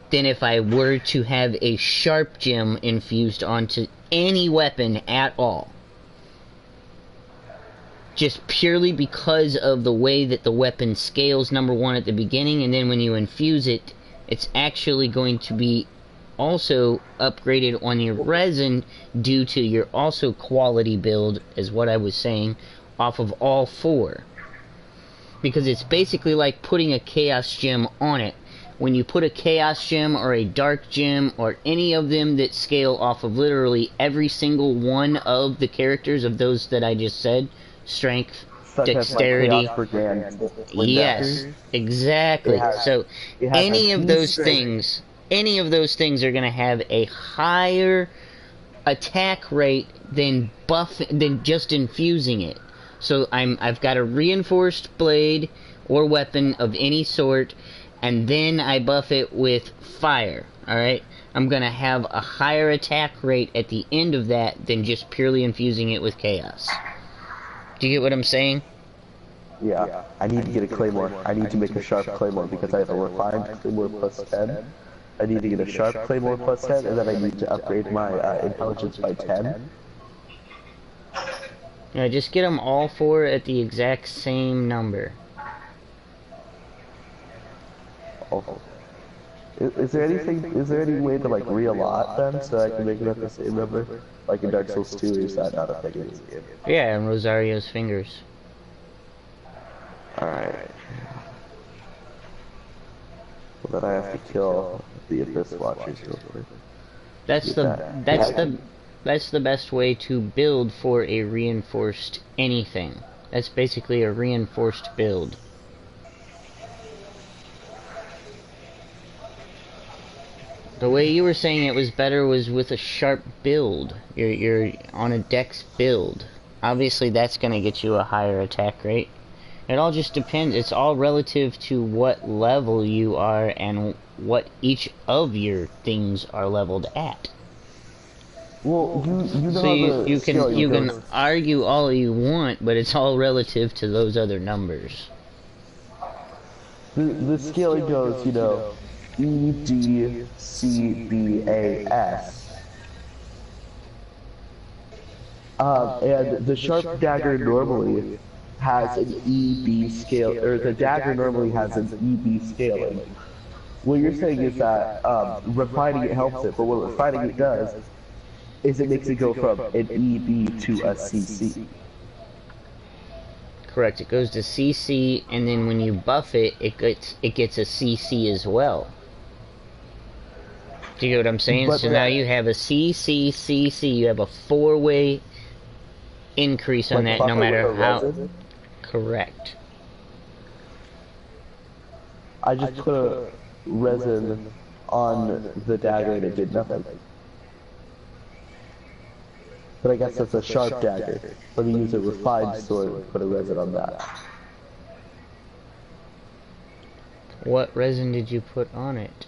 than if I were to have a sharp gem infused onto any weapon at all. Just purely because of the way that the weapon scales, number one, at the beginning, and then when you infuse it, it's actually going to be also upgraded on your resin due to your also quality build, is what I was saying, off of all four. Because it's basically like putting a chaos gem on it. When you put a chaos gem or a dark gem or any of them that scale off of literally every single one of the characters of those that I just said, strength, Such dexterity, as like Chaos Brigand, yes, exactly. So any of those strength. things are going to have a higher attack rate than just infusing it. So I've got a reinforced blade or weapon of any sort, and then I buff it with fire. Alright? I'm going to have a higher attack rate at the end of that than just purely infusing it with chaos. Do you get what I'm saying? Yeah, I need to get a claymore. I need to make a sharp claymore because I have a refined claymore plus 10. I need to get a sharp claymore plus 10, and then I need to upgrade my intelligence by 10. Yeah, just get them all four at the exact same number. Oh. Is there any way to like re-allot them so I can make it at the same number? Like in Dark Souls 2, or is that not a thing in this game? Yeah, and Rosario's fingers. Alright. Well, then I have to kill the Abyss Watchers real quick. That's the best way to build for a reinforced anything. That's basically a reinforced build. The way you were saying it was better was with a sharp build. You're on a dex build. Obviously that's going to get you a higher attack rate. It all just depends. It's all relative to what level you are and what each of your things are leveled at. Well, you know So you skill can argue all you want, but it's all relative to those other numbers. the scaling goes, you know, E, D, C, B, A, S. And the sharp dagger normally has an EB scale, or the dagger normally has an EB scaling. What you're saying is that refining it helps it, but what refining it does is it makes it go from an EB to a CC. Correct. It goes to CC, and then when you buff it, it gets a CC as well. Do you get what I'm saying? But so now you have a CC, CC. You have a four-way increase on that, no matter how. Resin? Correct. I just put a resin on the dagger and it did nothing. But I guess that's a sharp dagger. Let me use a refined sword and put a resin on that. What resin did you put on it?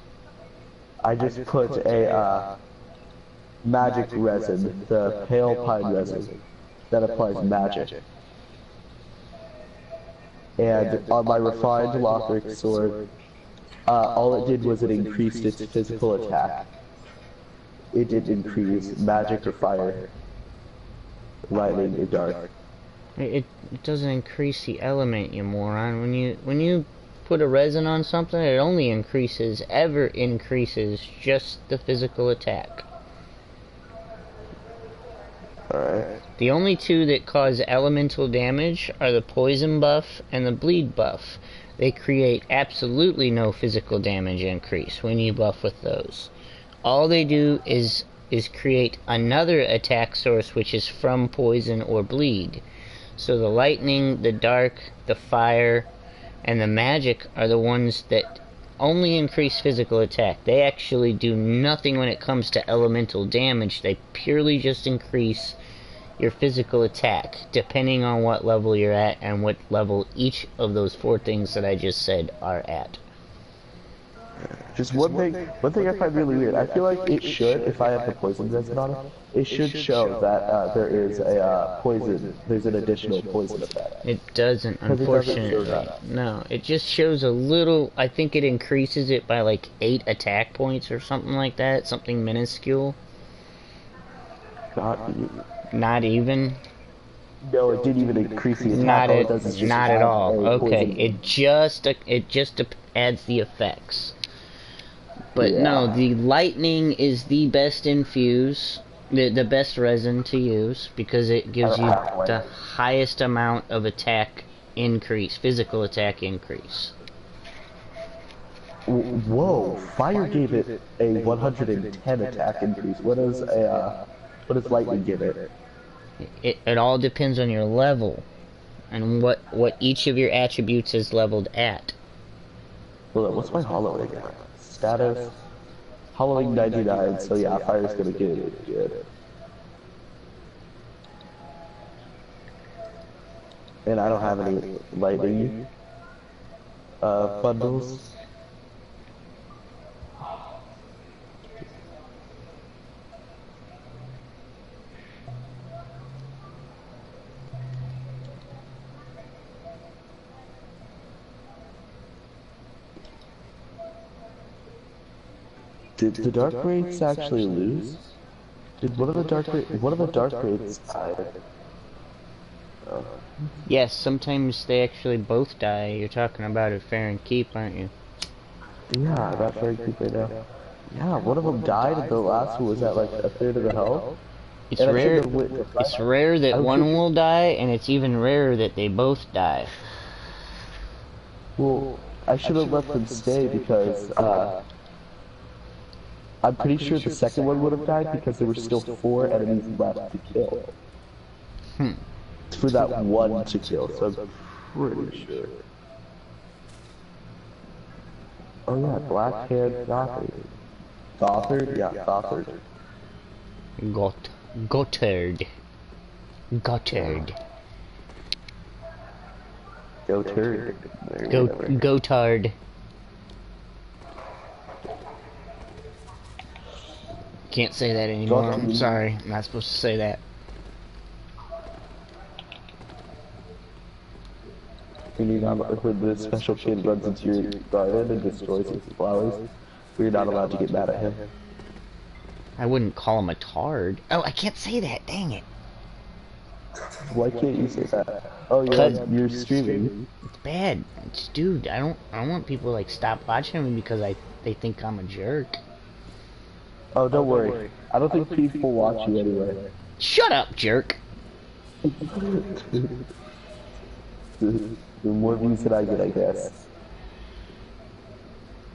I just put a magic resin, the pale pine resin, that applies magic. And on my refined Lothric sword, all it did was it increased its physical attack. It didn't increase magic or fire, lightning or dark. It doesn't increase the element, you moron. When you put a resin on something, it only increases just the physical attack. Alright. The only two that cause elemental damage are the poison buff and the bleed buff. They create absolutely no physical damage increase when you buff with those. All they do is create another attack source which is from poison or bleed. So the lightning, the dark, the fire, and the magic are the ones that only increase physical attack. They actually do nothing when it comes to elemental damage. They purely just increase your physical attack, depending on what level you're at and what level each of those 4 things that I just said are at. Just one thing I find really weird. I feel like it should, if I have the poison resist on it, it should show that there is a poison, there's an additional poison effect. It doesn't, unfortunately. No, it just shows a little, I think it increases it by like 8 attack points or something like that, something minuscule. Not even? No, it didn't even increase the attack. Not at all. Okay, it just adds the effects. But yeah. No, the lightning is the best infuse, the best resin to use, because it gives you the highest amount of attack increase, physical attack increase. Whoa, fire gave it a 110 attack increase. What does lightning give it? It all depends on your level and what each of your attributes is leveled at. Well, what's my hollowing? Status, hollowing 99, so yeah, fire's gonna get it good. And I don't have any lightning bundles. Did the dark raids actually lose? Did one of the dark raids die? Oh. Yes, sometimes they actually both die. You're talking about at Fair and Keep, aren't you? Yeah, about Fair and Keep right now. Yeah, one of them died and the last one was at like a third of the health. It's rare. It's rare that one will die, and it's even rarer that they both die. Well, I should have let them stay because I'm pretty sure the second one would have died because there were still 4 enemies left to kill. For that one to kill, so I'm pretty sure. Oh yeah, Blackhand Gothard. Gothard? Yeah, Gothard. Gotthard. Gotthard. Can't say that anymore. I'm sorry. I'm not supposed to say that. When the special kid runs into your garden and destroys his flowers, we're not allowed to get mad at him. I wouldn't call him a tard. Oh, I can't say that. Dang it. Why can't you say that? Oh, you're streaming. It's bad. Dude, I don't want people to like stop watching me because they think I'm a jerk. Oh, don't worry. I don't think people watch you anyway. Shut up, jerk. The more views that I get, I guess.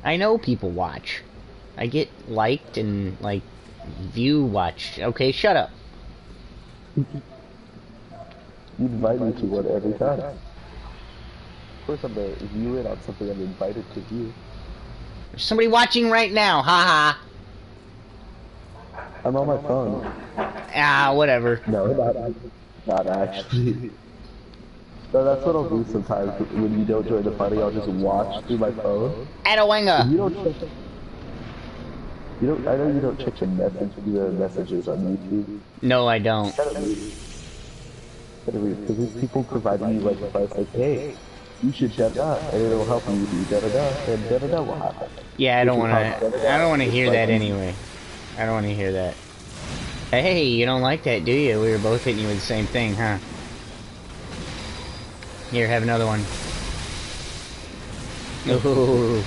I know people watch. I get liked and, like, view watched. Okay, shut up. You invite me to one every time. Of course I'm gonna view it on something I'm invited to view. There's somebody watching right now, haha. I'm on my phone. Ah, whatever. No, not actually. No, that's what I'll do sometimes. When you don't join the party, I'll just watch through my phone. Adawanga! You don't check. I know you don't check the messages on YouTube. No, I don't. Because these people providing you like advice like, hey, you should da-da, and it'll help you do da-da-da, and da-da-da will happen. Yeah, I don't wanna hear that anyway. I don't wanna hear that. Hey, you don't like that, do you? We were both hitting you with the same thing, huh? Here, have another one. Ooh.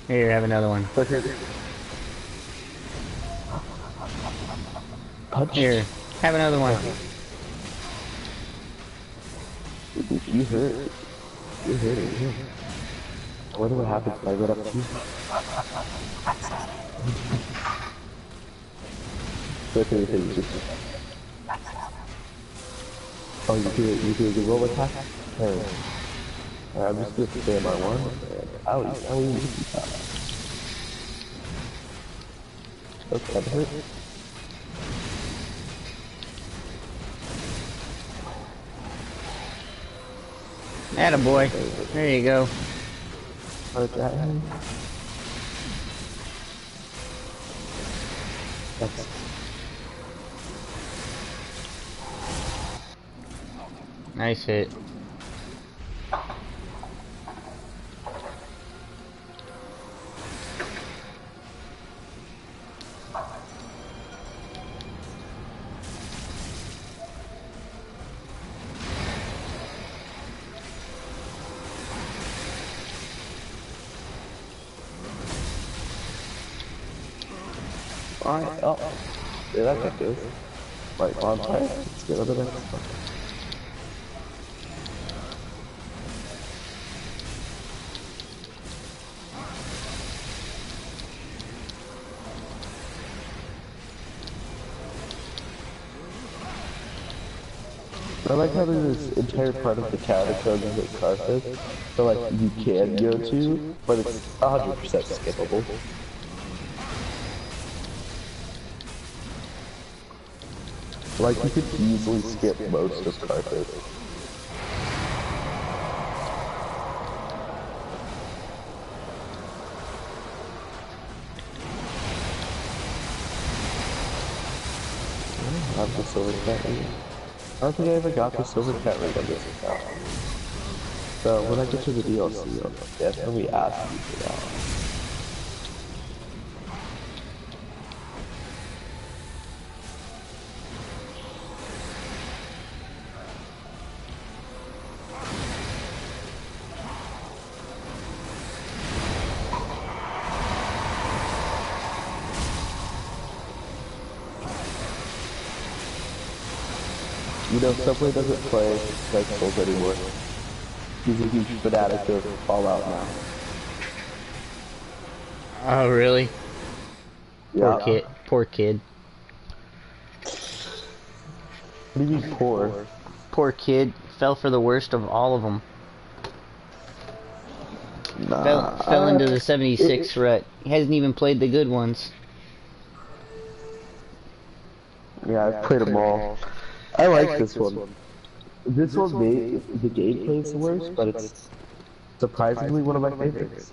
Here, have another one. Punch. Here, Have another one. You hurt. You hurt it. Yeah. I wonder what happens if I go up to you. Look at it. Oh, you do a good roll attack? Alright. I'm just gonna stay on my one. Owie. Okay, that hurt. Attaboy. There you go. Okay. Nice hit. Alright, oh. Yeah, that's good. Right, bonfire. Let's get another next one. I like how there's this entire part of the catacombs that Carthage, so like you can go to, but it's 100% skippable. Like you could easily skip most of Carthage. I have the silver cat ring. I don't think I ever got the silver cat ring on this account. So when I get to the DLC, I'll definitely ask you for that. You know, Subway doesn't play Dark Souls anymore. He's a huge fanatic of Fallout now. Oh, really? Yeah. Poor kid. Poor kid. What do you mean poor? Poor kid. Fell for the worst of all of them. Nah. Fell into the 76 rut. He hasn't even played the good ones. Yeah, I've played them all. I like this one. This one made the gameplay is the worst, but it's surprisingly one of my favorites.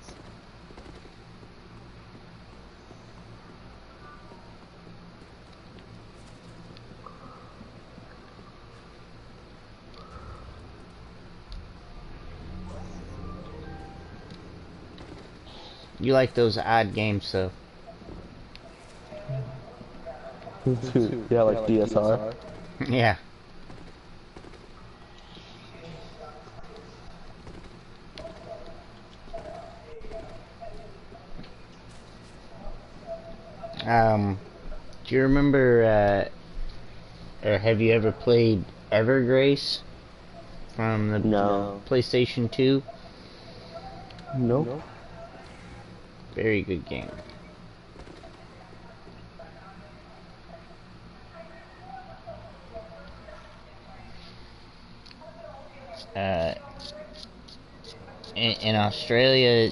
You like those odd games, though. Yeah, like DSR. Yeah. Do you remember, or have you ever played Evergrace from the PlayStation 2? Nope. Very good game. In Australia,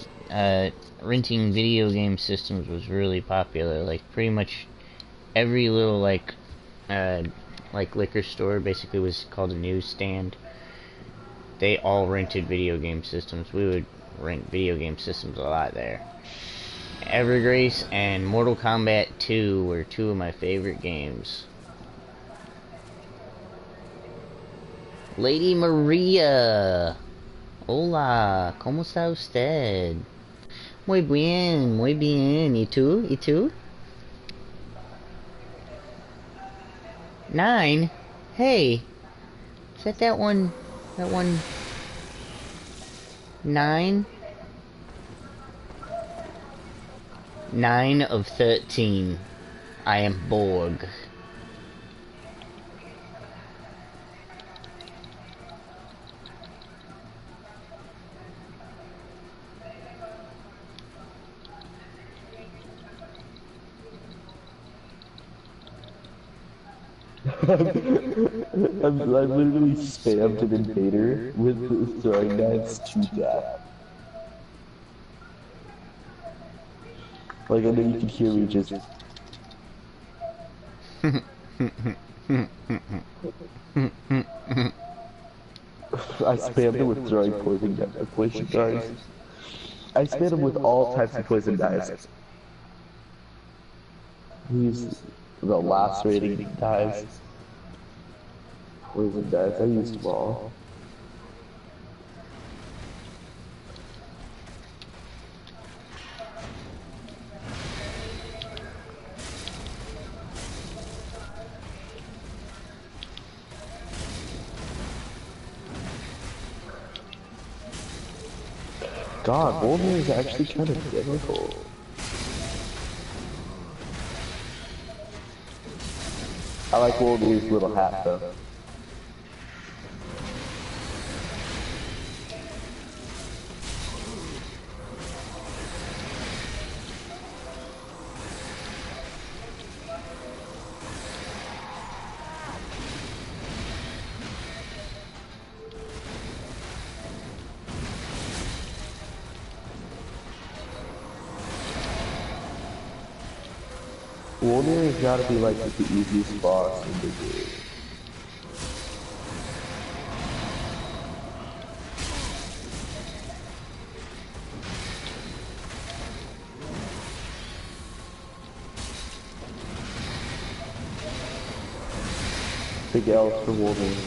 renting video game systems was really popular. Like pretty much every little like liquor store basically was called a newsstand. They all rented video game systems. We would rent video game systems a lot there. Evergrace and Mortal Kombat 2 were two of my favorite games. Lady Maria. Hola, ¿cómo está usted? Muy bien, muy bien. ¿Y tú? ¿Y tú? 9? Hey, is that one? That one? 9? 9 of 13. I am Borg. I'm literally spammed an invader with the throwing knives to death. Like, I know you can hear me just... I spammed him with throwing poison knives. I spammed him with all types of poison knives. He's the lacerating knives. Poison knives, I used them all. God, Wolverine is actually kind of difficult. I like Wolverine's little hat though. Wolverine's gotta be like the easiest boss in the game. Big L for Wolverine.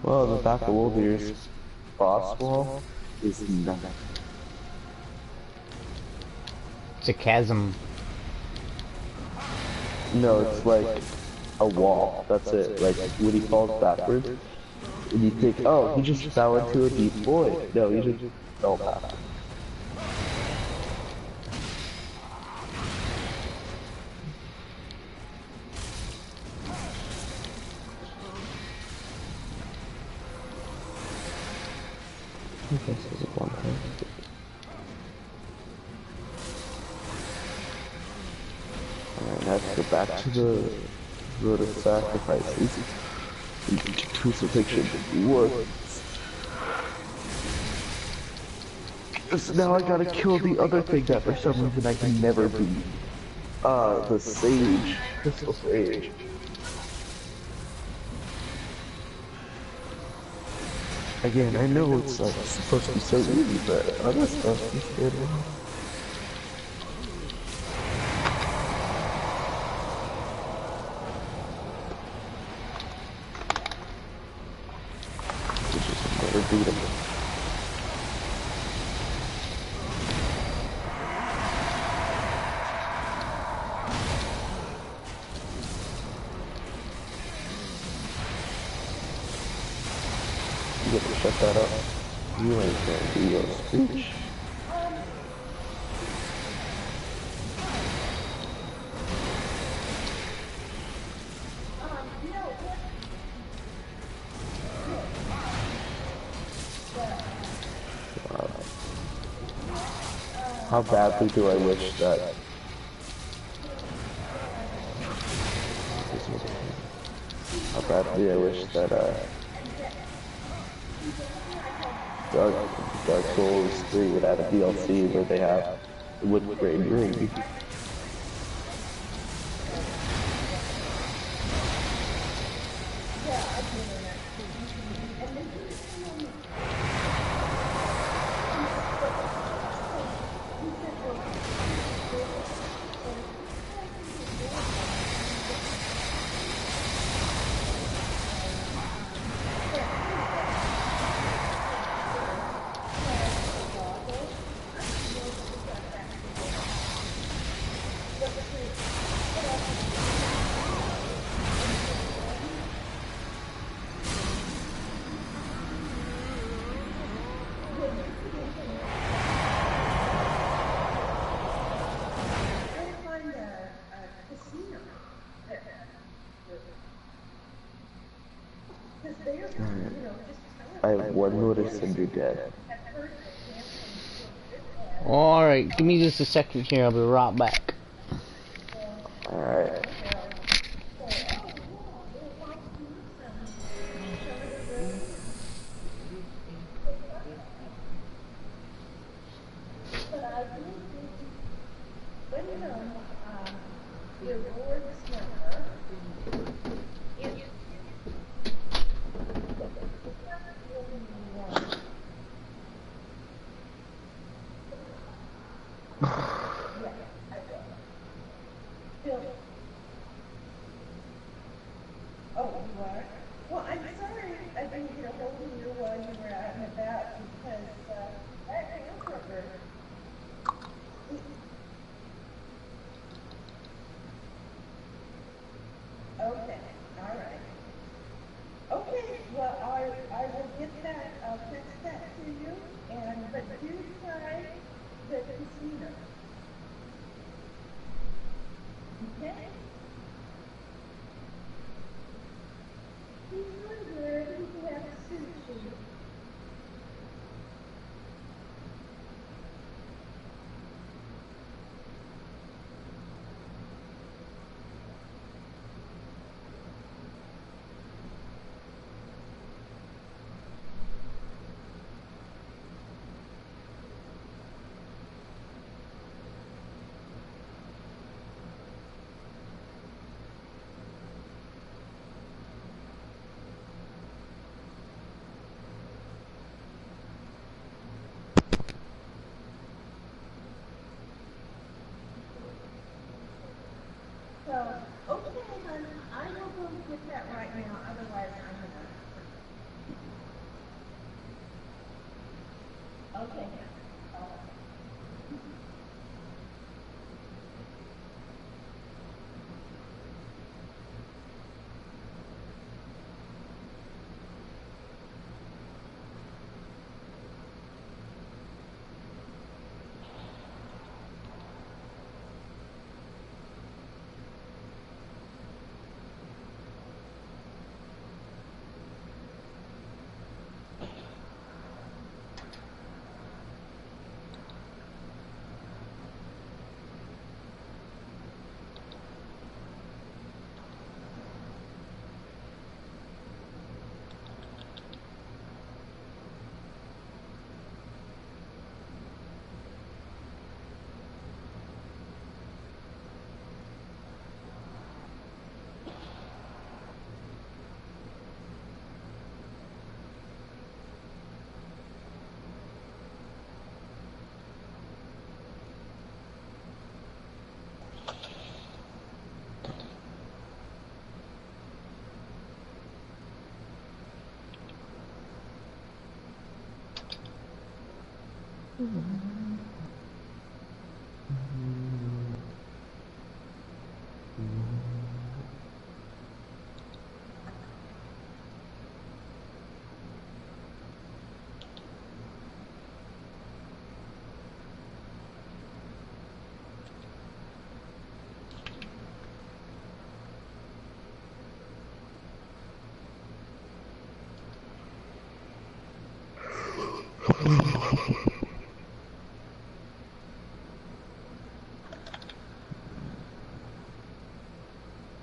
Well, the back of Wolverine's boss wall is nothing. It's a chasm. No, it's like a wall. That's it. Like when he falls backwards, and you think, oh, he just fell into a deep void. No, he just fell backwards. This is one thing. Alright, let's go back to the road of sacrifices. Crucifixion works. So now I gotta kill the other thing that for some reason I can never beat. The Sage. Crystal Sage. Again, I know it's like supposed to be so easy, but other stuff is good. We just never beat him. You gotta shut that up. You ain't gonna do your speech. Wow. How badly do I wish that... How badly I wish that, Dark, Dark Souls 3 would have a DLC where they have wood grain ring. I have one notice and you're dead. Alright, give me just a second here, I'll be right back. Alright.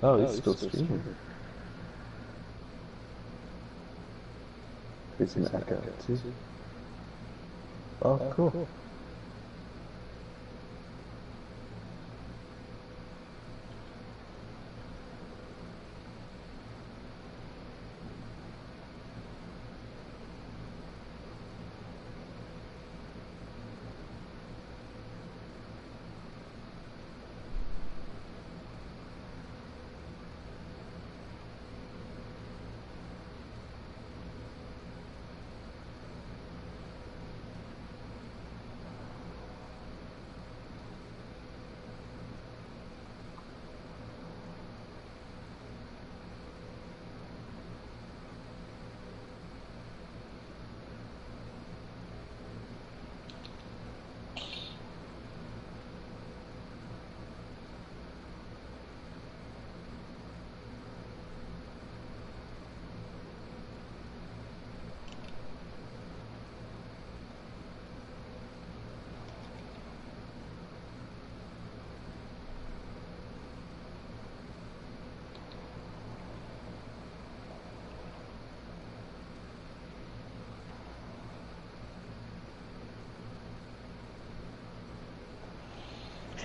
Oh, he's still streaming. There's an echo too. Oh, cool.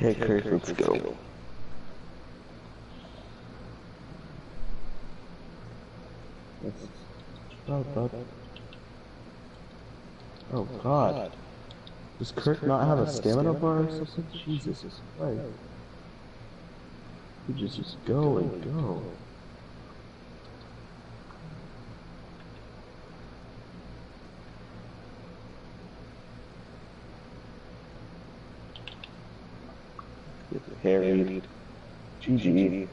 Okay, Chris, let's go. Oh, bud. Oh, God. Does Kirk not have a stamina bar or something? Jesus Christ. You just go and go. Harried. GG.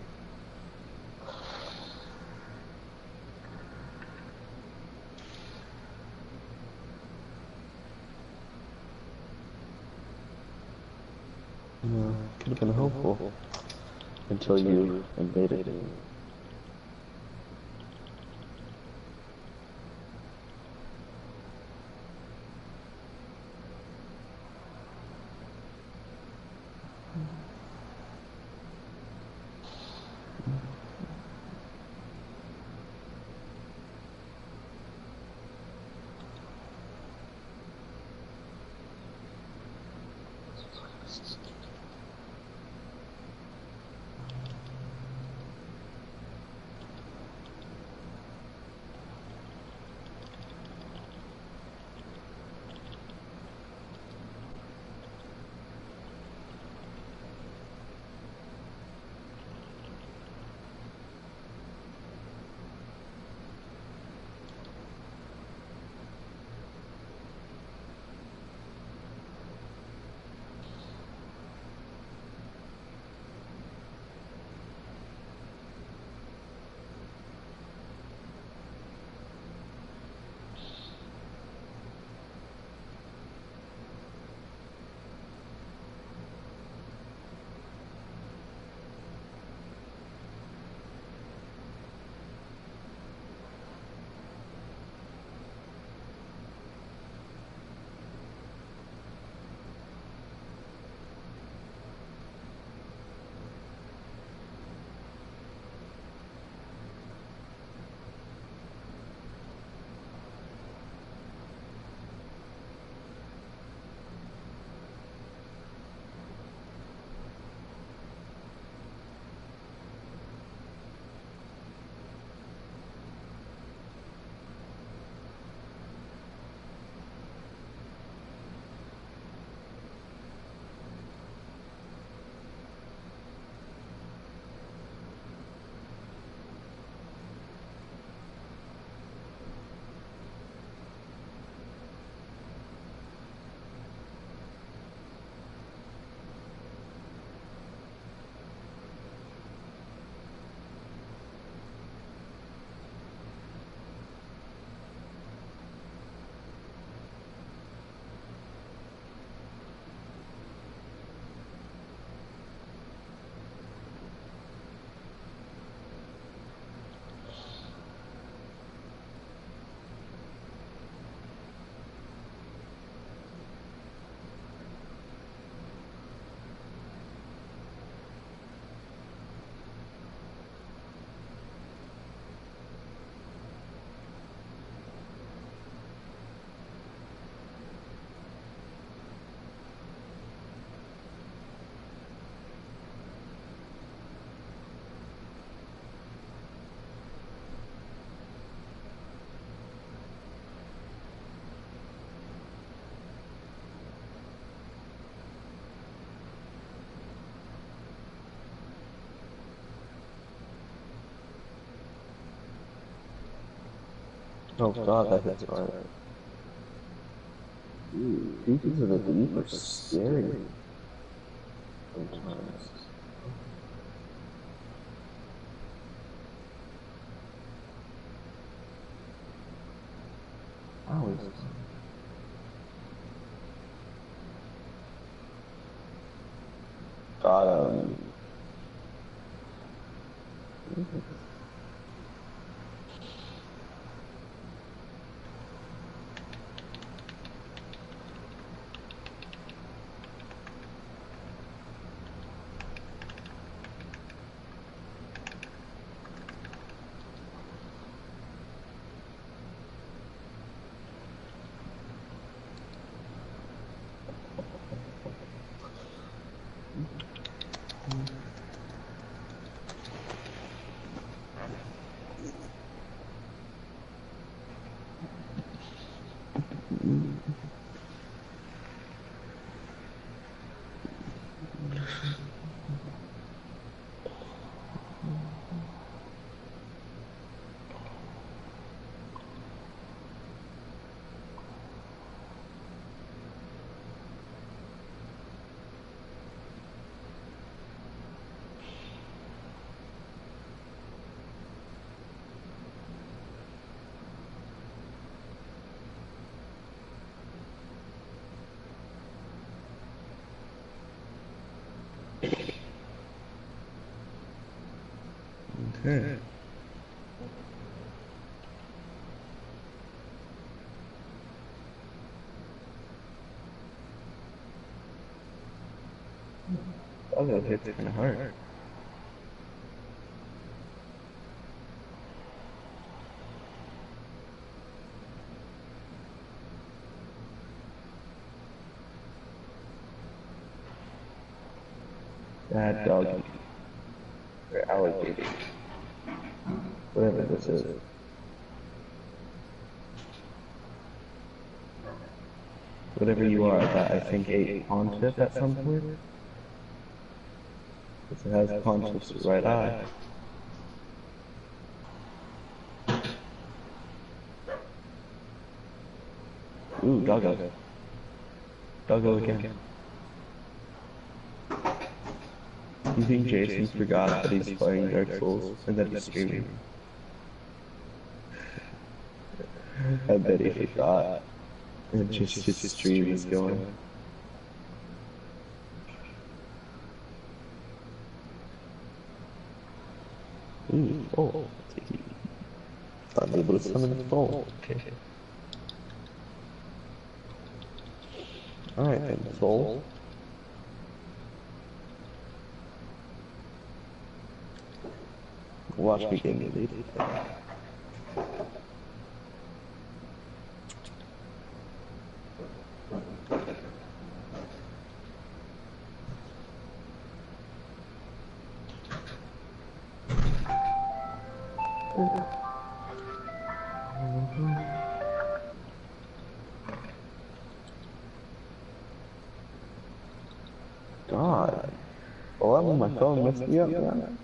Yeah, could have been hopeful until you invaded it. Oh god, that hits hard. Ooh, creatures of the deep are scary sometimes. Always. Got him. Okay. Oh, that hits kind of hard. That dog, or alligator, whatever this is. Whatever you are, that I think ate Pontiff at some point. Because it has Pontiff's right eye. Ooh, doggo. Doggo again. You think Jason forgot that he's playing Dark Souls and that he's streaming? I bet he forgot. And just his stream is going. Ooh, oh. Unable to summon the ball. Okay. Alright then, soul. Watch me get me lead. God. Oh, I'm on my phone messed me up, man.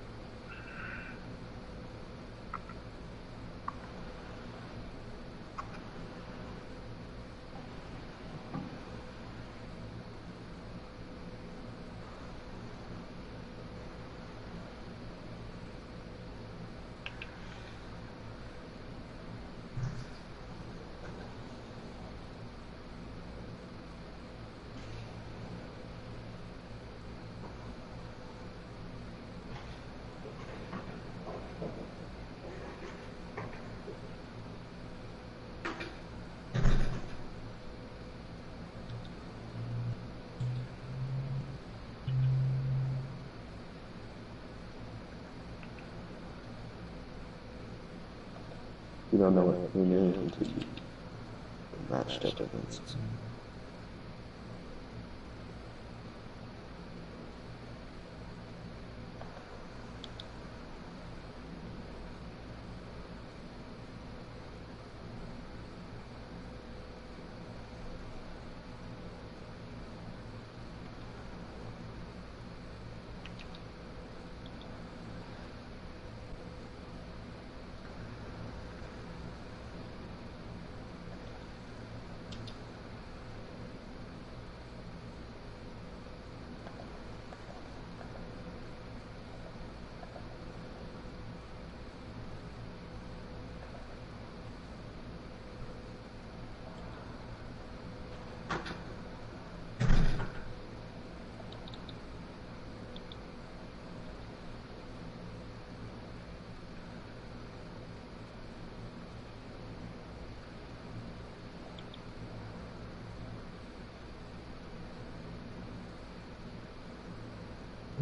You don't know what we knew until you matched up against.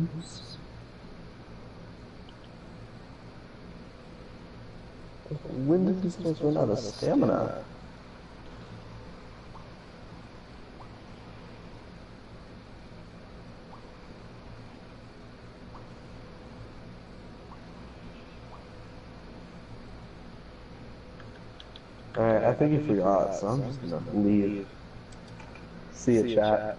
Oops. When did these guys run out of stamina? Alright, I think you forgot, so I'm just gonna leave. See you, chat.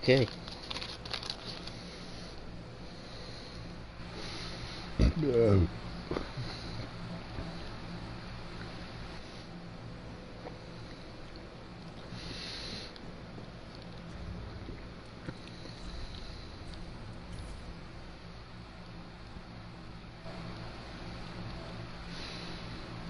Okay.